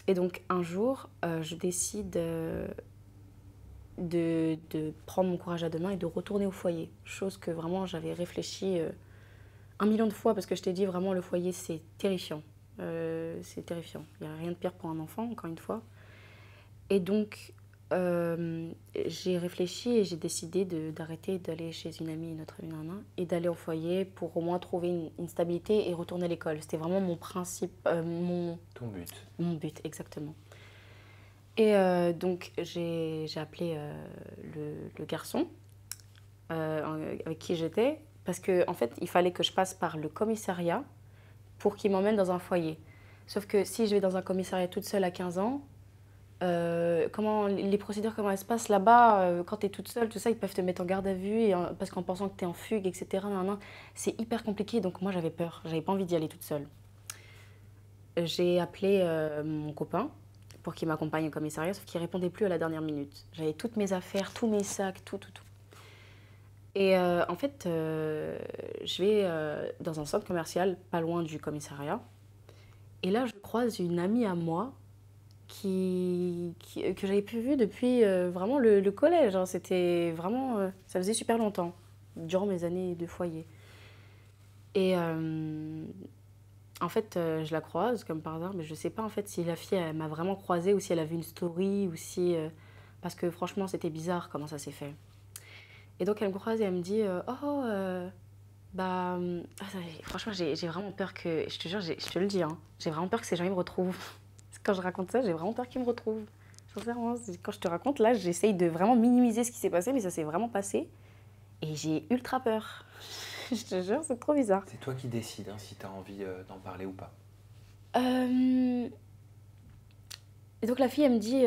Et donc, un jour, je décide de prendre mon courage à deux mains et de retourner au foyer. Chose que vraiment, j'avais réfléchi 1 million de fois parce que je t'ai dit, vraiment, le foyer, c'est terrifiant. C'est terrifiant. Il n'y a rien de pire pour un enfant, encore une fois. Et donc, j'ai réfléchi et j'ai décidé d'arrêter d'aller chez une amie, une autre amie, et d'aller au foyer pour au moins trouver une stabilité et retourner à l'école. C'était vraiment mon principe, Ton but. mon but, exactement. Et donc, j'ai appelé le garçon avec qui j'étais parce qu'en fait, il fallait que je passe par le commissariat pour qu'il m'emmène dans un foyer. Sauf que si je vais dans un commissariat toute seule à 15 ans, les procédures, comment elles se passent là-bas, quand tu es toute seule, tout ça, ils peuvent te mettre en garde à vue parce qu'en pensant que tu es en fugue, etc. C'est hyper compliqué, donc moi j'avais peur, j'avais pas envie d'y aller toute seule. J'ai appelé mon copain pour qu'il m'accompagne au commissariat, sauf qu'il répondait plus à la dernière minute. J'avais toutes mes affaires, tous mes sacs, tout. Et en fait, je vais dans un centre commercial pas loin du commissariat, et là je croise une amie à moi que j'avais plus vue depuis vraiment le collège. Hein. C'était vraiment... ça faisait super longtemps, durant mes années de foyer. Et en fait, je la croise comme par hasard, mais je sais pas en fait si la fille elle m'a vraiment croisée ou si elle a vu une story ou si... parce que franchement, c'était bizarre comment ça s'est fait. Et donc, elle me croise et elle me dit franchement, j'ai vraiment peur que... Je te jure, je te le dis, hein, j'ai vraiment peur que ces gens ils me retrouvent. Quand je raconte ça, j'ai vraiment peur qu'ils me retrouvent. Sincèrement, quand je te raconte, là, j'essaye de vraiment minimiser ce qui s'est passé, mais ça s'est vraiment passé. Et j'ai ultra peur. Je te jure, c'est trop bizarre. C'est toi qui décides hein, si tu as envie d'en parler ou pas. Et donc la fille, elle me dit,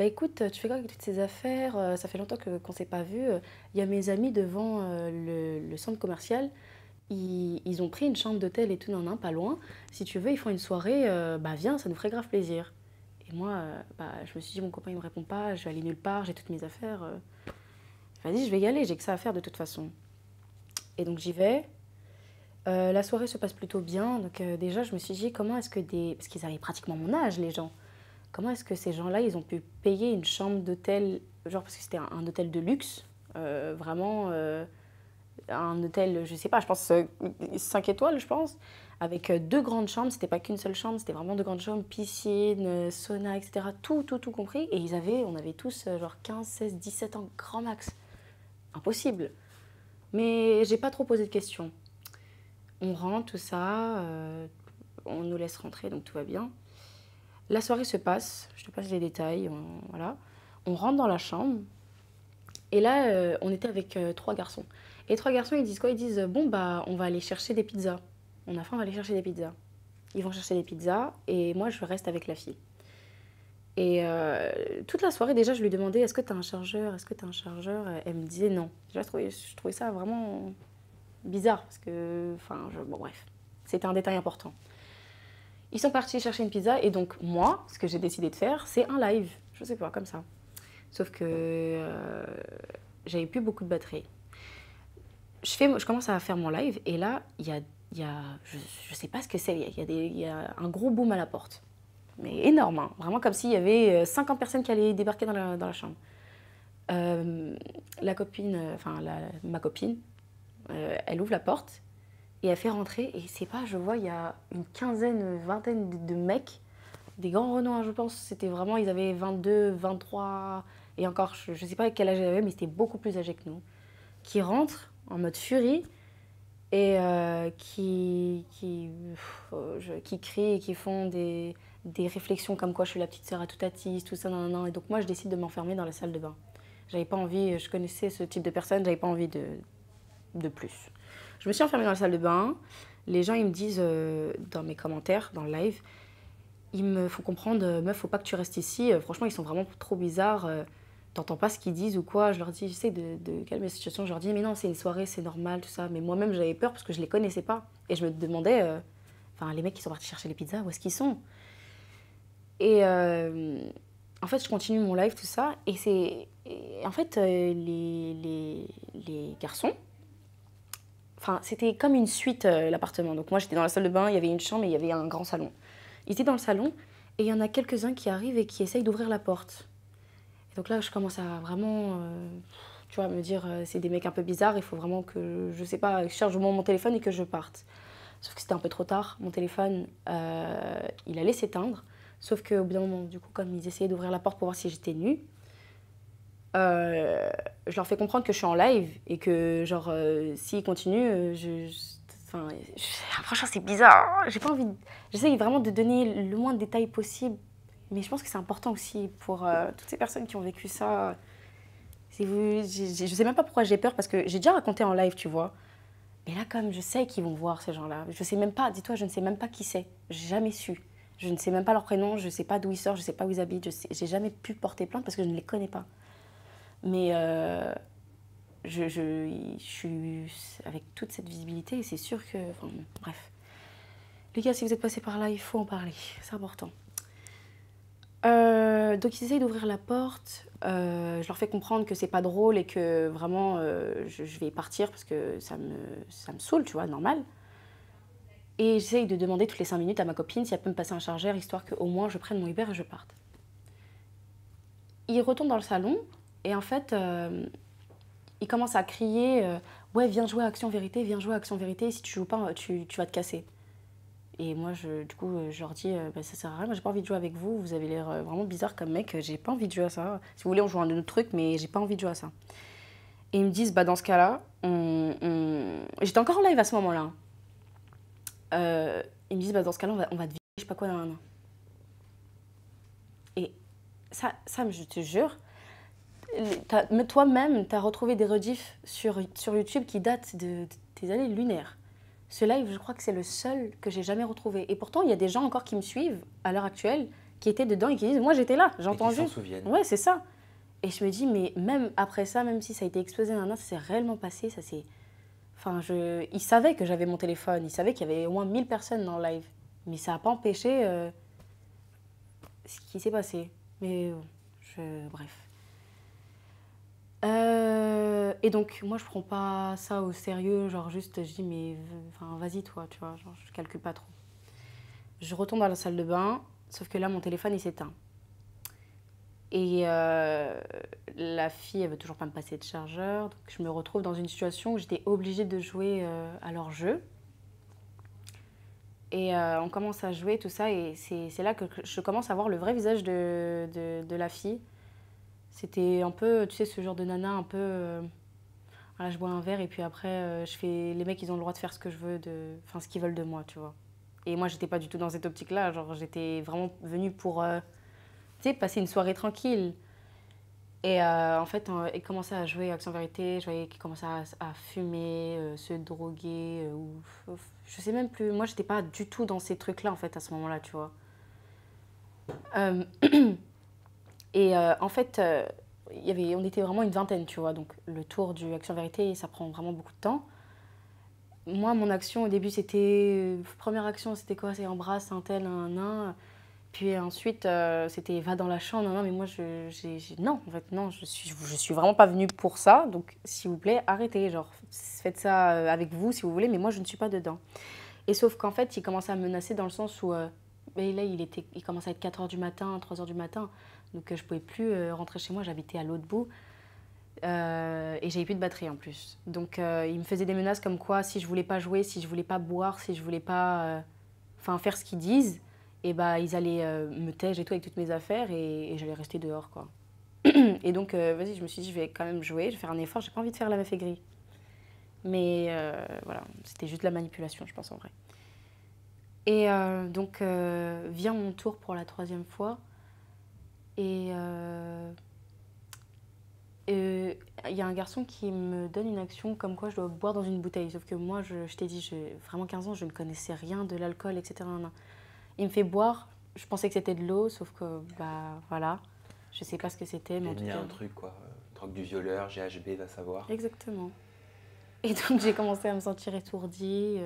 écoute, tu fais quoi avec toutes ces affaires? Ça fait longtemps qu'on ne s'est pas vu. Il y a mes amis devant le centre commercial. Ils ont pris une chambre d'hôtel et tout, pas loin. Si tu veux, ils font une soirée, viens, ça nous ferait grave plaisir. Et moi, je me suis dit, mon copain, il me répond pas, je vais aller nulle part, j'ai toutes mes affaires. Vas-y, je vais y aller, j'ai que ça à faire de toute façon. Et donc j'y vais. La soirée se passe plutôt bien. Donc déjà, je me suis dit, comment est-ce que parce qu'ils avaient pratiquement mon âge, les gens. Comment est-ce que ces gens-là, ils ont pu payer une chambre d'hôtel, genre parce que c'était un hôtel de luxe, vraiment... un hôtel, je sais pas, je pense 5 étoiles, je pense, avec 2 grandes chambres. C'était pas qu'une seule chambre, c'était vraiment 2 grandes chambres, piscine, sauna, etc. Tout compris. Et on avait tous genre 15, 16, 17 ans, grand max. Impossible. Mais j'ai pas trop posé de questions. On rentre, tout ça, on nous laisse rentrer, donc tout va bien. La soirée se passe, je te passe les détails, voilà. On rentre dans la chambre, et là, on était avec 3 garçons. Et les 3 garçons, ils disent quoi? Ils disent, on va aller chercher des pizzas. On a faim, on va aller chercher des pizzas. Ils vont chercher des pizzas, et moi, je reste avec la fille. Et toute la soirée, déjà, je lui demandais, est-ce que tu as un chargeur? Est-ce que tu as un chargeur? Elle me disait non. Déjà, je trouvais ça vraiment bizarre, parce que, bref, c'était un détail important. Ils sont partis chercher une pizza, et donc moi, ce que j'ai décidé de faire, c'est un live. Je sais pas, comme ça. Sauf que j'avais plus beaucoup de batterie. Je commence à faire mon live, et là, il y a je sais pas ce que c'est, il y a un gros boom à la porte. Mais énorme, hein. Vraiment comme s'il y avait 50 personnes qui allaient débarquer dans la chambre. Ma copine, elle ouvre la porte, et elle fait rentrer, et c'est pas, je vois, il y a une vingtaine de mecs, des grands renois, je pense. C'était vraiment, ils avaient 22, 23, et encore, je ne sais pas quel âge il avait, mais c'était beaucoup plus âgé que nous, qui rentrent en mode furie et qui crient et qui font des réflexions comme quoi je suis la petite sœur à tout Atis, tout ça, nan. Et donc moi, je décide de m'enfermer dans la salle de bain. J'avais pas envie, je connaissais ce type de personne, j'avais pas envie de plus. Je me suis enfermée dans la salle de bain. Les gens, ils me disent dans mes commentaires, dans le live, il me faut comprendre, meuf, faut pas que tu restes ici. Franchement, ils sont vraiment trop bizarres. T'entends pas ce qu'ils disent ou quoi. Je leur dis, j'essaie de calmer la situation. Je leur dis, mais non, c'est une soirée, c'est normal, tout ça. Mais moi-même, j'avais peur parce que je les connaissais pas. Et je me demandais, les mecs qui sont partis chercher les pizzas, où est-ce qu'ils sont? Et en fait, je continue mon live, tout ça. Et en fait, les garçons, c'était comme une suite, l'appartement. Donc moi, j'étais dans la salle de bain, il y avait une chambre et il y avait un grand salon. Ils étaient dans le salon et il y en a quelques-uns qui arrivent et qui essayent d'ouvrir la porte. Et donc là, je commence à vraiment, me dire, c'est des mecs un peu bizarres, il faut vraiment que, je sais pas, je charge mon téléphone et que je parte. Sauf que c'était un peu trop tard, mon téléphone, il allait s'éteindre. Sauf qu'au bout d'un moment, du coup, comme ils essayaient d'ouvrir la porte pour voir si j'étais nue, je leur fais comprendre que je suis en live et que, s'ils continuent, franchement, c'est bizarre. J'ai pas envie. J'essaye vraiment de donner le moins de détails possible, mais je pense que c'est important aussi pour toutes ces personnes qui ont vécu ça. Je sais même pas pourquoi j'ai peur, parce que j'ai déjà raconté en live, tu vois. Mais là, comme je sais qu'ils vont voir ces gens-là, je sais même pas, dis-toi, je ne sais même pas qui c'est. J'ai jamais su. Je ne sais même pas leur prénom, je sais pas d'où ils sortent, je sais pas où ils habitent. J'ai jamais pu porter plainte parce que je ne les connais pas. Mais je suis avec toute cette visibilité et c'est sûr que... bref. Les gars, si vous êtes passés par là, il faut en parler. C'est important. Donc ils essayent d'ouvrir la porte. Je leur fais comprendre que c'est pas drôle et que vraiment je vais partir parce que ça me saoule, tu vois, normal. Et j'essaye de demander toutes les 5 minutes à ma copine si elle peut me passer un chargeur, histoire qu'au moins je prenne mon Uber et je parte. Ils retournent dans le salon et en fait, ils commencent à crier ouais, viens jouer à Action Vérité, viens jouer à Action Vérité, si tu joues pas, tu vas te casser. Et moi, du coup, je leur dis ça sert à rien, moi j'ai pas envie de jouer avec vous, vous avez l'air vraiment bizarre comme mec, j'ai pas envie de jouer à ça. Si vous voulez, on joue à un autre truc, mais j'ai pas envie de jouer à ça. Et ils me disent dans ce cas-là, j'étais encore en live à ce moment-là. Ils me disent dans ce cas-là, on va te virer, je sais pas quoi, nan. Et ça, je te jure, toi-même, tu as retrouvé des rediffs sur YouTube qui datent des années lunaires. Ce live, je crois que c'est le seul que j'ai jamais retrouvé. Et pourtant, il y a des gens encore qui me suivent à l'heure actuelle, qui étaient dedans et qui disent, moi j'étais là, j'ai entendu. Et qui s'en souviennent. Ouais, c'est ça. Et je me dis, mais même après ça, même si ça a été explosé, ça s'est réellement passé, ça s'est... Ils savaient que j'avais mon téléphone, ils savaient qu'il y avait au moins 1000 personnes dans le live. Mais ça n'a pas empêché ce qui s'est passé. Mais bref. Et donc, moi, je prends pas ça au sérieux. Genre, juste, je dis, mais vas-y, toi, tu vois. Genre, je calcule pas trop. Je retourne dans la salle de bain, sauf que là, mon téléphone, il s'éteint. Et la fille, elle veut toujours pas me passer de chargeur. Donc, je me retrouve dans une situation où j'étais obligée de jouer à leur jeu. Et on commence à jouer, tout ça. Et c'est là que je commence à voir le vrai visage de la fille. C'était un peu, tu sais, ce genre de nana un peu... voilà, je bois un verre et puis après, les mecs, ils ont le droit de faire ce que je veux, ce qu'ils veulent de moi, tu vois. Et moi, j'étais pas du tout dans cette optique-là. Genre, j'étais vraiment venue pour... tu sais, passer une soirée tranquille. Et en fait, ils commençaient à jouer Action Vérité, je voyais qu'ils commençaient à fumer, se droguer, je sais même plus. Moi, j'étais pas du tout dans ces trucs-là, en fait, à ce moment-là, tu vois. Et en fait, on était vraiment une vingtaine, tu vois. Donc, le tour du Action Vérité, ça prend vraiment beaucoup de temps. Moi, mon action, au début, c'était... Première action, c'était quoi? C'est embrasse un tel, un nain. Puis ensuite, c'était va dans la chambre. Non, mais moi, non, en fait, non, je suis vraiment pas venue pour ça. Donc, s'il vous plaît, arrêtez. Genre, faites ça avec vous si vous voulez, mais moi, je ne suis pas dedans. Et sauf qu'en fait, il commençait à me menacer dans le sens où, là, il commençait à être 4h du matin, 3h du matin. Donc, je pouvais plus rentrer chez moi. J'habitais à l'autre bout. Et j'avais plus de batterie en plus. Donc, il me faisait des menaces comme quoi, si je voulais pas jouer, si je voulais pas boire, si je voulais pas faire ce qu'ils disent, et ils allaient me tège et tout avec toutes mes affaires et j'allais rester dehors, quoi. Et donc, vas-y, je me suis dit, je vais quand même jouer, je vais faire un effort, j'ai pas envie de faire la meuf aigrie. Mais voilà, c'était juste de la manipulation, je pense, en vrai. Et donc, vient mon tour pour la 3e fois. Et il y a un garçon qui me donne une action comme quoi je dois boire dans une bouteille. Sauf que moi, je t'ai dit, j'ai vraiment 15 ans, je ne connaissais rien de l'alcool, etc. Il me fait boire, je pensais que c'était de l'eau, sauf que, bah voilà, je sais pas ce que c'était, mais en tout Il y a cas... un truc, quoi. Drogue du violeur, GHB, va savoir. Exactement. Et donc, j'ai commencé à me sentir étourdie.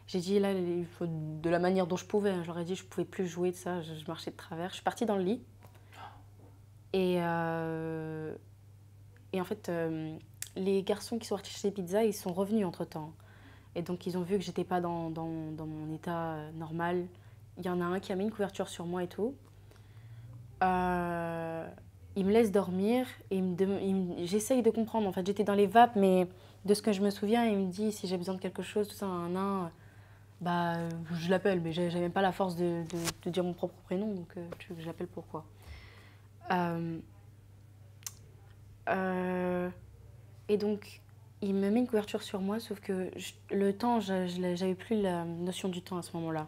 J'ai dit, là, il faut de la manière dont je pouvais. Je leur ai dit, je pouvais plus jouer de ça, je marchais de travers. Je suis partie dans le lit. Et en fait, les garçons qui sont partis chez Pizza, ils sont revenus entre-temps. Et donc, ils ont vu que j'étais pas dans mon état normal. Il y en a un qui a mis une couverture sur moi et tout. Il me laisse dormir et j'essaye de comprendre. En fait, j'étais dans les vapes, mais de ce que je me souviens, il me dit si j'ai besoin de quelque chose, tout ça, bah, je l'appelle. Mais j'avais même pas la force de dire mon propre prénom, donc tu veux que j'appelle pourquoi. Et donc, il me met une couverture sur moi, sauf que le temps, j'avais plus la notion du temps à ce moment-là.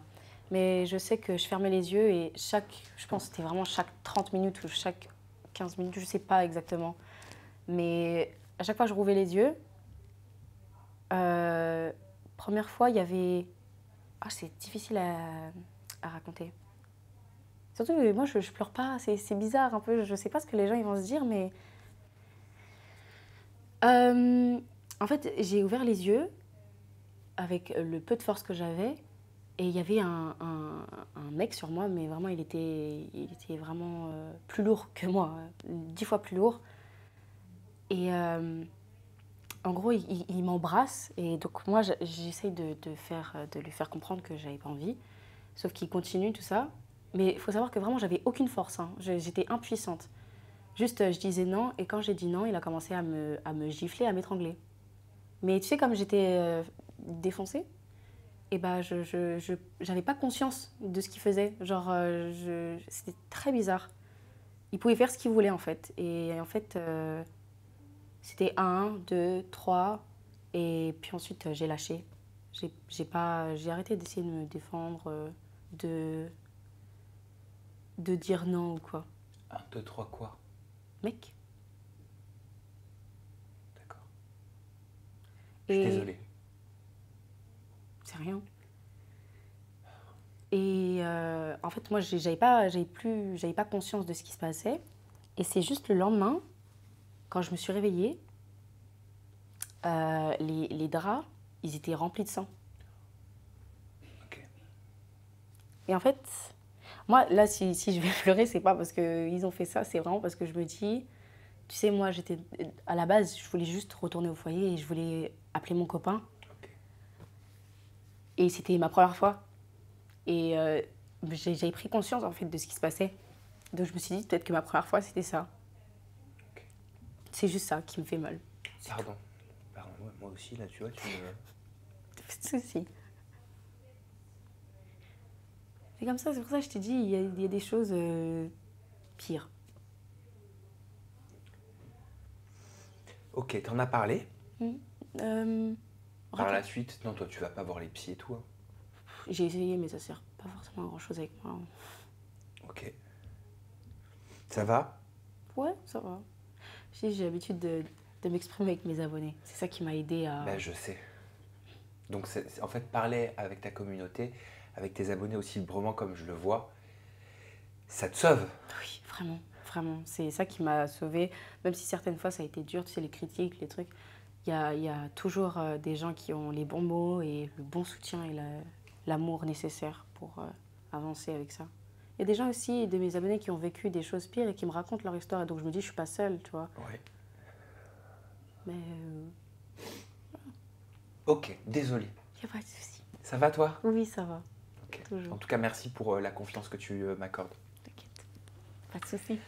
Mais je sais que je fermais les yeux et je pense que c'était vraiment chaque 30 minutes ou chaque 15 minutes, je sais pas exactement. Mais à chaque fois, je rouvrais les yeux. Première fois, il y avait... Ah, c'est difficile à raconter. Surtout, moi, je pleure pas, c'est bizarre un peu. Je sais pas ce que les gens ils vont se dire, mais... En fait, j'ai ouvert les yeux avec le peu de force que j'avais. Et il y avait un mec sur moi, mais vraiment, il était vraiment plus lourd que moi, 10 fois plus lourd. Et en gros, il m'embrasse. Et donc, moi, j'essaye de lui faire comprendre que j'avais pas envie. Sauf qu'il continue, tout ça. Mais il faut savoir que vraiment, j'avais aucune force. Hein. J'étais impuissante. Juste, je disais non. Et quand j'ai dit non, il a commencé à me gifler, à m'étrangler. Mais tu sais, comme j'étais défoncée, et bah, je j'avais pas conscience de ce qu'il faisait. Genre, c'était très bizarre. Il pouvait faire ce qu'il voulait, en fait. Et en fait, c'était 1, 2, 3. Et puis ensuite, j'ai lâché. J'ai arrêté d'essayer de me défendre, de dire non ou quoi. 1, 2, 3, quoi? Mec. D'accord. Je suis désolée. C'est rien. Et en fait, moi, j'avais pas conscience de ce qui se passait. Et c'est juste le lendemain, quand je me suis réveillée, les draps, ils étaient remplis de sang. Ok. Et en fait, moi, là, si je vais pleurer, c'est pas parce qu'ils ont fait ça, c'est vraiment parce que je me dis, tu sais, moi, à la base, je voulais juste retourner au foyer et je voulais appeler mon copain. Okay. Et c'était ma première fois. Et j'avais pris conscience, en fait, de ce qui se passait. Donc, je me suis dit, peut-être que ma première fois, c'était ça. Okay. C'est juste ça qui me fait mal. Pardon. Pardon, moi aussi, là, tu vois, tu me... Pas de soucis. C'est comme ça, c'est pour ça que je t'ai dit, il y a des choses pires. Ok, t'en as parlé. Par la Raconte. suite, non, toi, tu vas pas voir les psys et tout. Hein. J'ai essayé, mais ça sert pas forcément à grand-chose avec moi. Ok. Ça va? Ouais, ça va. J'ai l'habitude de m'exprimer avec mes abonnés. C'est ça qui m'a aidé à... Ben, je sais. Donc, en fait, parler avec ta communauté, avec tes abonnés aussi librement comme je le vois, ça te sauve. Oui, vraiment, vraiment. C'est ça qui m'a sauvée. Même si certaines fois, ça a été dur, tu sais, les critiques, les trucs. Il y a toujours des gens qui ont les bons mots et le bon soutien et l'amour nécessaire pour avancer avec ça. Il y a des gens aussi, de mes abonnés, qui ont vécu des choses pires et qui me racontent leur histoire. Et donc je me dis, je suis pas seule, tu vois. Ouais. Mais Ok, désolé. il n'y a pas de souci. Ça va, toi? Oui, ça va. Ok. Toujours. En tout cas, merci pour la confiance que tu m'accordes. T'inquiète. Pas de souci.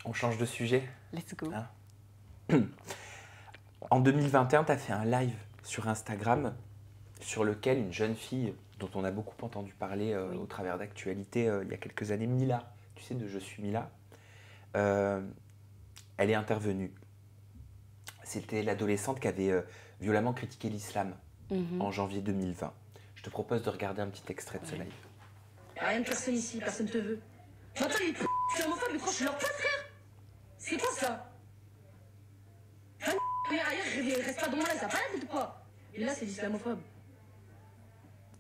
On change de sujet. Let's go. Hein? En 2021, tu as fait un live sur Instagram sur lequel une jeune fille dont on a beaucoup entendu parler Oui. au travers d'actualités il y a quelques années, Mila, tu sais, de Je suis Mila, elle est intervenue. C'était l'adolescente qui avait violemment critiqué l'islam en janvier 2020. Je te propose de regarder un petit extrait de ce live. Rien de personne ici, personne te veut. Mais attends, il est homophobe, mais quoi, je suis leur pote, frère. C'est quoi ça? Mais ailleurs, reste pas dans moi là, ça pas la tête ou quoi? Et là, c'est l'islamophobe.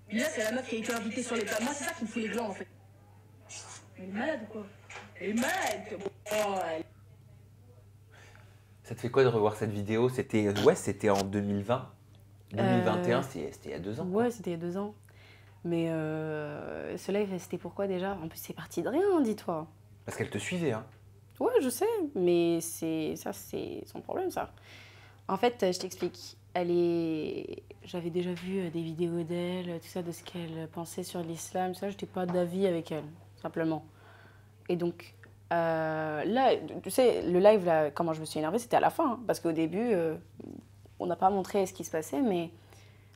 Et là, c'est la meuf qui a été invitée sur les plats. Moi, c'est ça qui me fout les glands en fait. Elle est malade ou quoi? Elle est malade. Oh, elle... Ça te fait quoi de revoir cette vidéo? C'était en 2020. 2021, c'était il y a 2 ans. Ouais, c'était il y a 2 ans. Mais ce live, c'était pourquoi déjà? En plus, c'est parti de rien, dis-toi. Parce qu'elle te suivait, hein. Ouais, je sais, mais c'est son problème, ça. En fait, je t'explique. J'avais déjà vu des vidéos d'elle, tout ça, de ce qu'elle pensait sur l'islam. Ça, j'étais pas d'avis avec elle, simplement. Et donc, là, tu sais, le live, là, comment je me suis énervée, c'était à la fin. Hein, parce qu'au début, on n'a pas montré ce qui se passait, mais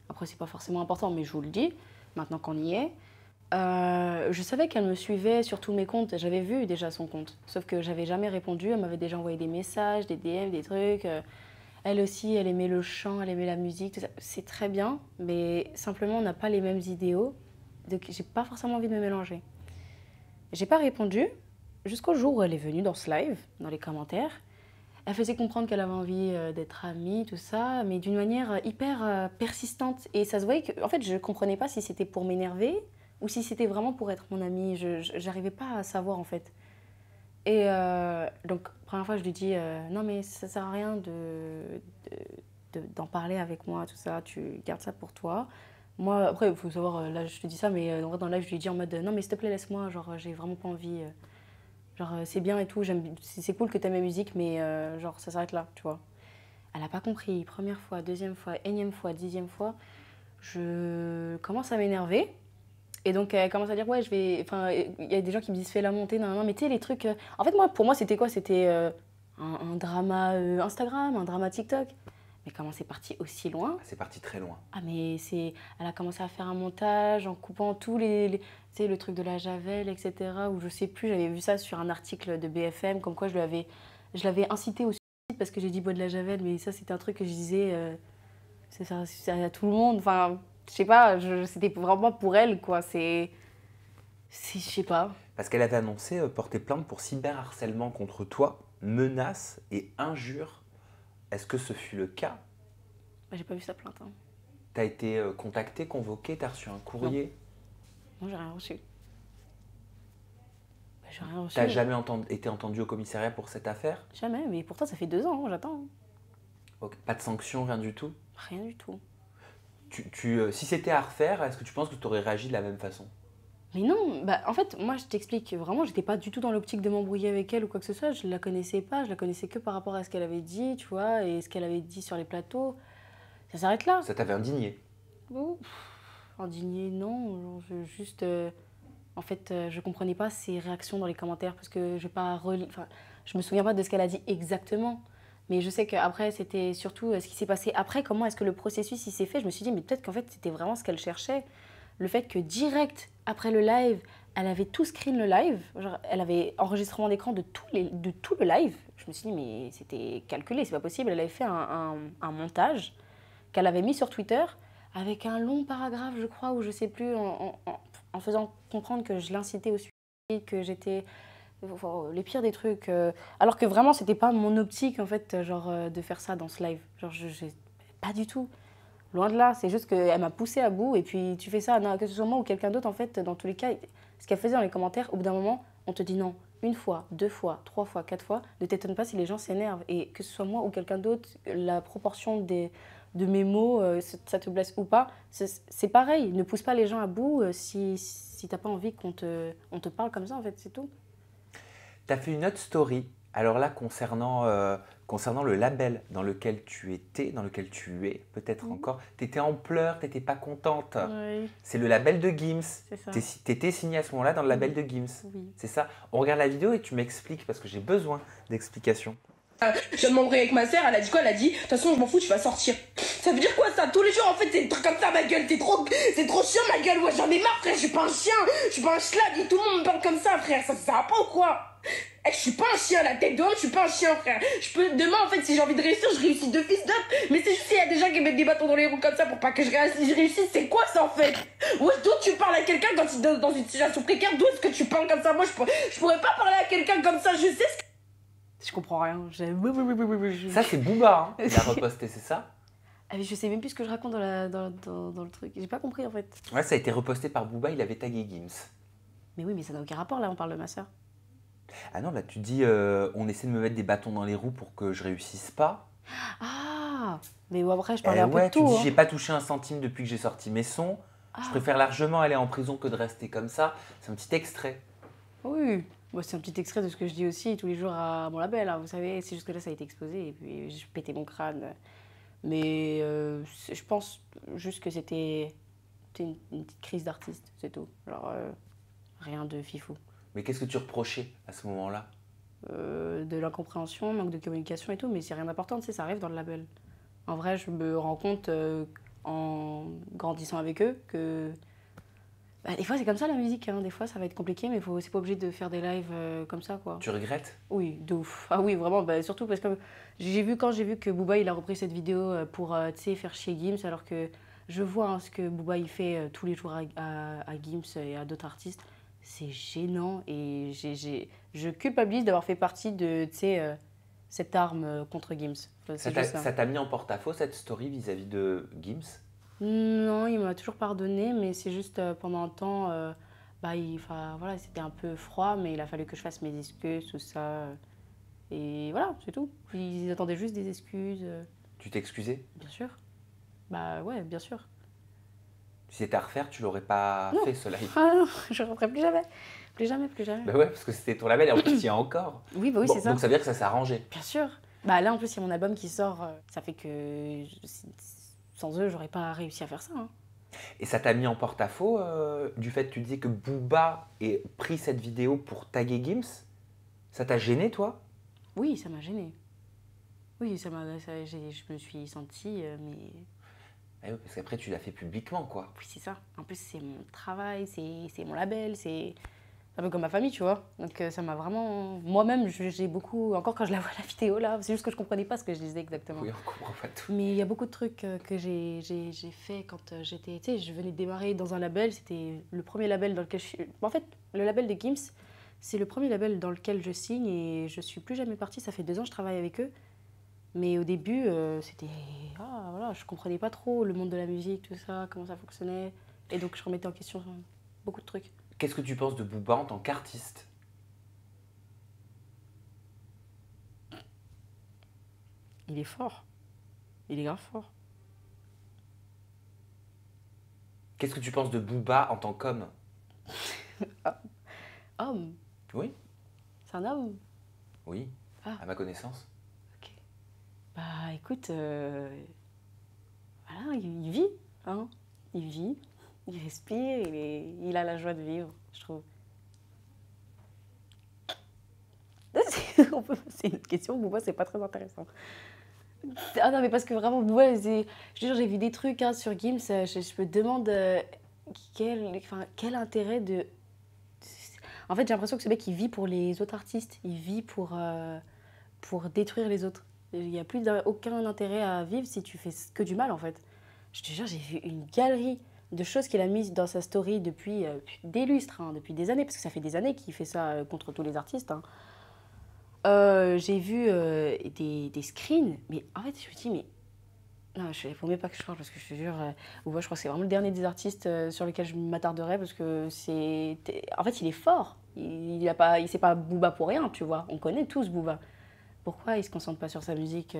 après, c'est pas forcément important, mais je vous le dis, maintenant qu'on y est. Je savais qu'elle me suivait sur tous mes comptes. J'avais vu déjà son compte. Sauf que j'avais jamais répondu. Elle m'avait déjà envoyé des messages, des DM, des trucs. Elle aussi, elle aimait le chant, elle aimait la musique, tout ça. C'est très bien, mais simplement, on n'a pas les mêmes idéaux. Donc, j'ai pas forcément envie de me mélanger. J'ai pas répondu jusqu'au jour où elle est venue dans ce live, dans les commentaires. Elle faisait comprendre qu'elle avait envie d'être amie, tout ça, mais d'une manière hyper persistante. Et ça se voyait que, en fait, je comprenais pas si c'était pour m'énerver ou si c'était vraiment pour être mon amie. J'arrivais pas à savoir, en fait. Et donc, première fois, je lui dis non, mais ça sert à rien d'en parler avec moi, tout ça, tu gardes ça pour toi. Moi, après, il faut savoir, là, je te dis ça, mais dans le live, je lui dis en mode non, mais s'il te plaît, laisse-moi, genre, j'ai vraiment pas envie. Genre, c'est bien et tout, c'est cool que t'aimes la musique, mais genre, ça s'arrête là, tu vois. Elle a pas compris, première fois, deuxième fois, énième fois, 10e fois, je commence à m'énerver. Et donc, elle commence à dire, ouais, je vais... Enfin, il y a des gens qui me disent, fais la montée, non, mais tu sais, les trucs... En fait, pour moi, c'était quoi? C'était un drama Instagram, un drama TikTok. Mais comment c'est parti aussi loin? C'est parti très loin. Ah, mais c'est... Elle a commencé à faire un montage en coupant tous tu sais, le truc de la Javel, etc. Ou je sais plus, j'avais vu ça sur un article de BFM, comme quoi je l'avais incité au suicide parce que j'ai dit bois de la Javel, mais ça, c'était un truc que je disais... c'est à tout le monde, enfin... Je sais pas, c'était vraiment pour elle, quoi. Je sais pas. Parce qu'elle avait annoncé porter plainte pour cyberharcèlement contre toi, menaces et injures. Est-ce que ce fut le cas? Bah, j'ai pas vu sa plainte. Hein. T'as été contacté, convoqué, t'as reçu un courrier? Non, j'ai rien reçu. Bah, j'ai rien reçu. T'as jamais été entendu au commissariat pour cette affaire? Jamais, mais pourtant ça fait 2 ans, hein, j'attends. Okay. Pas de sanction, rien du tout? Rien du tout. Si c'était à refaire, est-ce que tu penses que tu aurais réagi de la même façon? Mais non, bah en fait, moi je t'explique, vraiment, j'étais pas du tout dans l'optique de m'embrouiller avec elle ou quoi que ce soit, je la connaissais pas, je la connaissais que par rapport à ce qu'elle avait dit, tu vois, et ce qu'elle avait dit sur les plateaux. Ça s'arrête là. Ça t'avait indigné? Oh, indigné, non, juste... en fait, je comprenais pas ses réactions dans les commentaires parce que je me souviens pas de ce qu'elle a dit exactement. Mais je sais qu'après, c'était surtout ce qui s'est passé après, comment est-ce que le processus il s'est fait. Je me suis dit, mais peut-être qu'en fait, c'était vraiment ce qu'elle cherchait. Le fait que direct après le live, elle avait tout screen le live. Genre, elle avait enregistrement d'écran de tout le live. Je me suis dit, mais c'était calculé, c'est pas possible. Elle avait fait un montage qu'elle avait mis sur Twitter avec un long paragraphe, je crois, ou je sais plus, en faisant comprendre que je l'incitais au suicide, que j'étais... les pires des trucs. Alors que vraiment, c'était pas mon optique, en fait, genre, de faire ça dans ce live. Genre, pas du tout. Loin de là. C'est juste qu'elle m'a poussée à bout. Et puis, tu fais ça, non, que ce soit moi ou quelqu'un d'autre, en fait, dans tous les cas, ce qu'elle faisait dans les commentaires, au bout d'un moment, on te dit non. 1 fois, 2 fois, 3 fois, 4 fois. Ne t'étonne pas si les gens s'énervent. Et que ce soit moi ou quelqu'un d'autre, la proportion de mes mots, ça te blesse ou pas, c'est pareil. Ne pousse pas les gens à bout si t'as pas envie qu'on te parle comme ça, en fait, c'est tout. Tu as fait une autre story, alors là, concernant le label dans lequel tu étais, dans lequel tu es, peut-être encore. Tu étais en pleurs, tu n'étais pas contente. Oui. C'est le label de Gims. C'est ça. Tu étais signée à ce moment-là dans le label de Gims. Oui. C'est ça. On regarde la vidéo et tu m'expliques, parce que j'ai besoin d'explications. Je viens de m'embrouiller avec ma sœur, elle a dit quoi? Elle a dit, de toute façon, je m'en fous, tu vas sortir. Ça veut dire quoi ça? Tous les jours, en fait, c'est des trucs comme ça, ma gueule. C'est trop chiant, ma gueule. Ouais, j'en ai marre, frère. Je suis pas un chien, je suis pas un schlag. Et tout le monde me parle comme ça, frère. Ça va pas ou quoi? Eh, je suis pas un chien, la tête de homme, je suis pas un chien, frère. Demain, en fait, si j'ai envie de réussir, je réussis de fils d'up. Mais c'est juste qu'il y a des gens qui mettent des bâtons dans les roues comme ça pour pas que je réussisse. C'est quoi ça, en fait? D'où tu parles à quelqu'un quand il est dans une situation précaire? D'où est-ce que tu parles comme ça? Moi, je pourrais pas parler à quelqu'un comme ça. Je sais ce que... Je comprends rien. Ça, c'est Booba, hein. Il a reposté, c'est ça? Ah, mais je sais même plus ce que je raconte dans le truc. J'ai pas compris, en fait. Ouais, ça a été reposté par Booba, il avait tagué Gims. Mais oui, mais ça n'a aucun rapport, là, on parle de ma soeur. Ah non, là tu dis on essaie de me mettre des bâtons dans les roues pour que je réussisse pas. Ah, mais bon, après, je parlais un peu Ouais, de tu tout. dis Hein. j'ai pas touché un centime depuis que j'ai sorti mes sons. Je préfère largement aller en prison que de rester comme ça. C'est un petit extrait. Oui, bon, c'est un petit extrait de ce que je dis aussi tous les jours à mon label. Hein, vous savez, c'est juste que là, ça a été exposé et puis j'ai pété mon crâne. Mais je pense juste que c'était une petite crise d'artiste, c'est tout. Genre, rien de fifou. Mais qu'est-ce que tu reprochais à ce moment-là? De l'incompréhension, manque de communication et tout, mais c'est rien d'important, tu sais, ça arrive dans le label. En vrai, je me rends compte en grandissant avec eux que bah, des fois c'est comme ça la musique, hein. Des fois ça va être compliqué, mais c'est pas obligé de faire des lives comme ça, quoi. Tu regrettes? Oui, de ouf. Ah oui, vraiment, bah, surtout parce que quand j'ai vu que Booba il a repris cette vidéo pour tu sais, faire chier Gims, alors que je vois hein, ce que Booba il fait tous les jours à Gims et à d'autres artistes. C'est gênant et je culpabilise d'avoir fait partie de cette arme contre Gims. Ça t'a mis en porte-à-faux cette story vis-à-vis de Gims? Non, il m'a toujours pardonné, mais c'est juste pendant un temps, voilà, c'était un peu froid, mais il a fallu que je fasse mes excuses, tout ça. Et voilà, c'est tout. Ils attendaient juste des excuses. Tu t'es excusé? Bien sûr. Bah ouais, bien sûr. Si c'était à refaire, tu l'aurais pas fait ce live? Ah non, je ne referai plus jamais. Plus jamais, plus jamais. Bah ouais, parce que c'était ton label et en plus il y a encore. Oui, bah oui, Bon, c'est ça. donc ça veut dire que ça s'est arrangé. Bien sûr. Bah là, en plus, il y a mon album qui sort. Ça fait que sans eux, j'aurais pas réussi à faire ça. Hein. Et ça t'a mis en porte-à-faux du fait que tu disais que Booba ait pris cette vidéo pour taguer Gims? Ça t'a gêné, toi? Oui, ça m'a gêné. Oui, je me suis sentie, mais... Eh oui, parce qu'après, tu l'as fait publiquement, quoi. Oui, c'est ça. En plus, c'est mon travail, c'est mon label, c'est un peu comme ma famille, tu vois. Donc ça m'a vraiment... Moi-même, j'ai beaucoup... Encore quand je la vois la vidéo, là, c'est juste que je comprenais pas ce que je disais exactement. Oui, on comprend pas tout. Mais il y a beaucoup de trucs que j'ai fait quand j'étais... Tu sais, je venais de démarrer dans un label, c'était le premier label dans lequel je suis... En fait, le label de Gims, c'est le premier label dans lequel je signe et je suis plus jamais partie. Ça fait 2 ans que je travaille avec eux. Mais au début, c'était... Ah, voilà, je comprenais pas trop le monde de la musique, tout ça, comment ça fonctionnait. Et donc, je remettais en question beaucoup de trucs. Qu'est-ce que tu penses de Booba en tant qu'artiste? Il est fort. Il est grave fort. Qu'est-ce que tu penses de Booba en tant qu'homme? Homme? Oui. C'est un homme? Oui, à ma connaissance. Ok. Bah, écoute, voilà, il vit, hein. Il vit, il respire, il a la joie de vivre, je trouve. C'est une autre question, Booba, c'est pas très intéressant. Ah non, mais parce que vraiment, Booba, je te jure, j'ai vu des trucs hein, sur Gims, je me demande quel intérêt de... En fait, j'ai l'impression que ce mec, il vit pour les autres artistes, il vit pour détruire les autres. Il n'y a plus aucun intérêt à vivre si tu fais que du mal, en fait. Je te jure, j'ai vu une galerie de choses qu'il a mises dans sa story depuis des lustres, hein, depuis des années, parce que ça fait des années qu'il fait ça contre tous les artistes. Hein. J'ai vu des screens, mais en fait, je me dis, mais... Non, il ne faut même pas que je parle, parce que je te jure, je crois que c'est vraiment le dernier des artistes sur lesquels je m'attarderais, parce que c'est... En fait, il est fort. Il c'est pas Booba pour rien, tu vois. On connaît tous Booba. Pourquoi il ne se concentre pas sur sa musique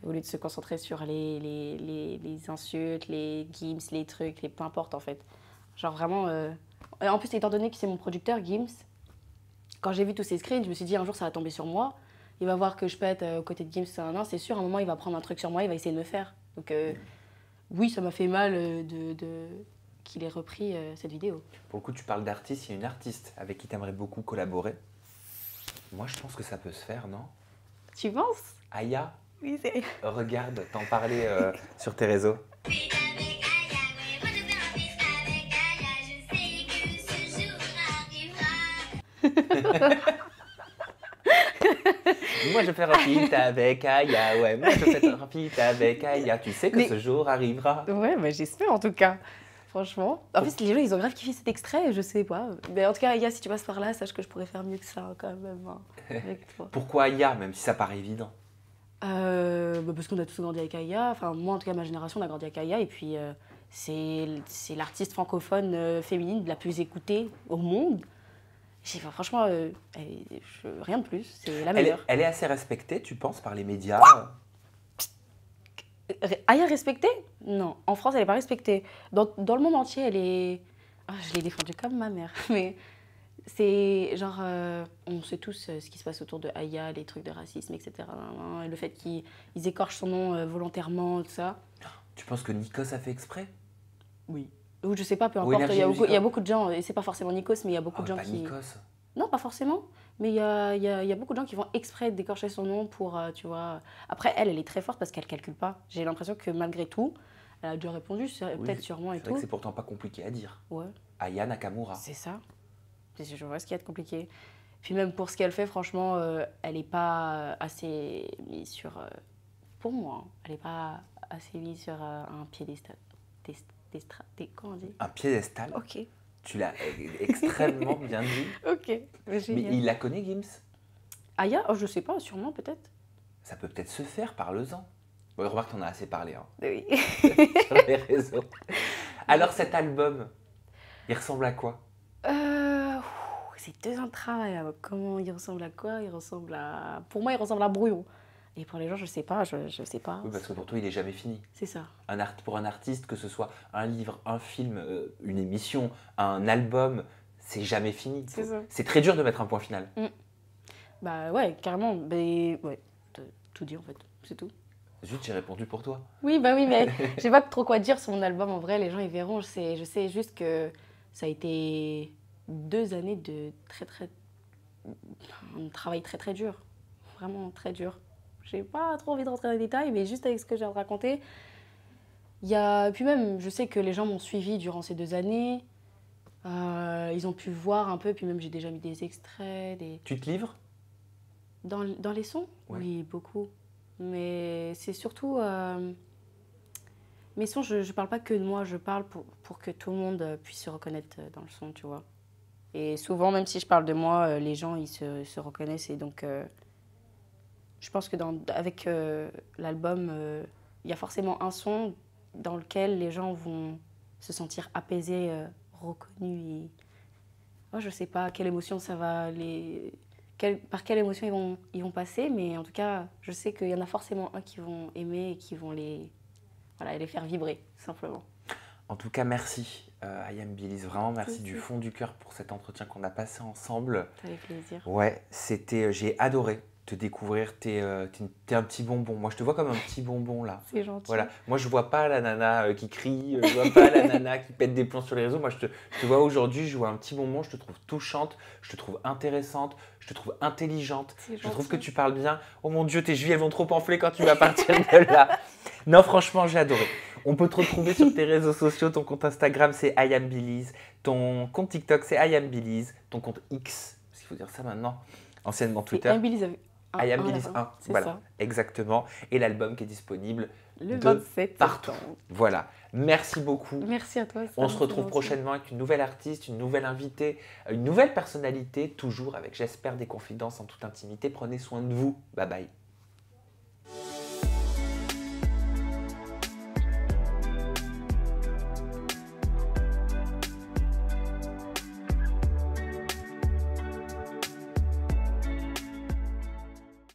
au lieu de se concentrer sur les insultes, les Gims, les trucs, peu importe en fait. Genre vraiment... En plus, étant donné que c'est mon producteur, Gims, quand j'ai vu tous ces screens, je me suis dit un jour ça va tomber sur moi. Il va voir que je pète aux côtés de Gims, c'est sûr, à un moment il va prendre un truc sur moi, il va essayer de me faire. Donc oui, ça m'a fait mal qu'il ait repris cette vidéo. Pour le coup, tu parles d'artiste, il y a une artiste avec qui tu aimerais beaucoup collaborer. Moi, je pense que ça peut se faire, non? Tu penses? Aya? Oui, c'est... Regarde, t'en parlais sur tes réseaux. Moi, je fais un feat avec Aya. Ouais, moi, je fais un feat avec Aya. Tu sais que Mais- ce jour arrivera. Ouais, bah, j'espère en tout cas. Franchement. En plus, les gens, ils ont grave kiffé cet extrait, je sais pas. Mais en tout cas, Aya, si tu passes par là, sache que je pourrais faire mieux que ça quand même hein, avec toi. Pourquoi Aya, même si ça paraît évident? Bah, parce qu'on a tous grandi avec Aya. Enfin, moi, en tout cas, ma génération, on a grandi avec Aya. Et puis, c'est l'artiste francophone féminine la plus écoutée au monde. Franchement, rien de plus. C'est la meilleure. Elle est assez respectée, tu penses, par les médias? Aya respectée? Non. En France, elle n'est pas respectée. Dans le monde entier, elle est... Ah, je l'ai défendue comme ma mère. Mais c'est genre... on sait tous ce qui se passe autour de Aya, les trucs de racisme, etc. Le fait qu'ils écorchent son nom volontairement, tout ça. Tu penses que Nikos a fait exprès? Oui. Ou je sais pas, peu Ou importe. Energy Il y a beaucoup de gens, et c'est pas forcément Nikos, mais il y a beaucoup de gens pas qui... Nikos. Non, pas forcément. Mais il y a beaucoup de gens qui vont exprès d'écorcher son nom pour, tu vois... Après, elle est très forte parce qu'elle calcule pas. J'ai l'impression que malgré tout, elle a déjà répondu, peut-être sûrement et C'est vrai que tout. c'est pourtant pas compliqué à dire. Ouais, Aya Nakamura. c'est ça. Je vois ce qu'il y a de compliqué. Puis même pour ce qu'elle fait, franchement, elle n'est pas assez mise sur... pour moi, hein, elle n'est pas assez mise sur un piédestal. Comment on dit? Un piédestal. Ok. Tu l'as extrêmement bien dit. Ok. Mais Mais génial. il la connaît, Gims? Aya, oh, je sais pas, sûrement peut-être. Ça peut peut-être se faire, parle-en. Bon, remarque, t'en as assez parlé. Hein. Oui. J'avais raison. Alors cet album, il ressemble à quoi? C'est 2 ans de travail. Là. Comment il ressemble à quoi? Il ressemble à... Pour moi, il ressemble à Brouillon. Et pour les gens, je sais pas, je sais pas. Oui, parce que pour toi, il est jamais fini. C'est ça. Pour un artiste, que ce soit un livre, un film, une émission, un album, c'est jamais fini. C'est ça. C'est très dur de mettre un point final. Bah ouais, carrément. Mais ouais, t'as tout dit en fait, c'est tout. Zut, j'ai répondu pour toi. Oui, bah oui, mais je sais pas trop quoi dire sur mon album. En vrai, les gens, ils verront. Je sais juste que ça a été 2 années de un travail très dur. Vraiment très dur. J'ai pas trop envie de rentrer dans les détails, mais juste avec ce que j'ai à te raconter. Puis même, je sais que les gens m'ont suivi durant ces 2 années. Ils ont pu voir un peu, puis même j'ai déjà mis des extraits. Tu te livres? Dans les sons? Ouais. Oui, beaucoup. Mais c'est surtout... Mes sons, je parle pas que de moi, je parle pour que tout le monde puisse se reconnaître dans le son, tu vois. Et souvent, même si je parle de moi, les gens, ils se reconnaissent. Et donc, je pense que avec l'album, il y a forcément un son dans lequel les gens vont se sentir apaisés, reconnus. Et... Moi, je sais pas quelle émotion ça va par quelle émotion ils vont passer, mais en tout cas, je sais qu'il y en a forcément un qui vont aimer et qui vont les faire vibrer, simplement. En tout cas, merci I Am Billie's, vraiment merci Merci. du fond du cœur pour cet entretien qu'on a passé ensemble. Ça fait plaisir. Ouais, j'ai adoré te découvrir, t'es un petit bonbon. Moi, je te vois comme un petit bonbon là. C'est gentil. Voilà, moi je vois pas la nana qui crie, je vois pas la nana qui pète des plombs sur les réseaux. Moi je te vois aujourd'hui, je vois un petit bonbon, je te trouve touchante, je te trouve intéressante, je te trouve intelligente, C'est je trouve gentil. que tu parles bien. Oh mon Dieu, tes chevilles elles vont trop enfler quand tu vas partir de là. Non, franchement, j'ai adoré. On peut te retrouver sur tes réseaux sociaux, ton compte Instagram c'est I Am Billie's, ton compte TikTok c'est I Am Billie's, ton compte X, parce qu'il faut dire ça maintenant, anciennement Twitter. I Am Billie's 1, voilà, ça. exactement. Et l'album qui est disponible Le de 27 partout. septembre. Voilà, merci beaucoup. Merci à toi. On Sam, se retrouve c'est gentil. prochainement avec une nouvelle artiste, une nouvelle invitée, une nouvelle personnalité, toujours avec, j'espère, des confidences en toute intimité. Prenez soin de vous. Bye bye.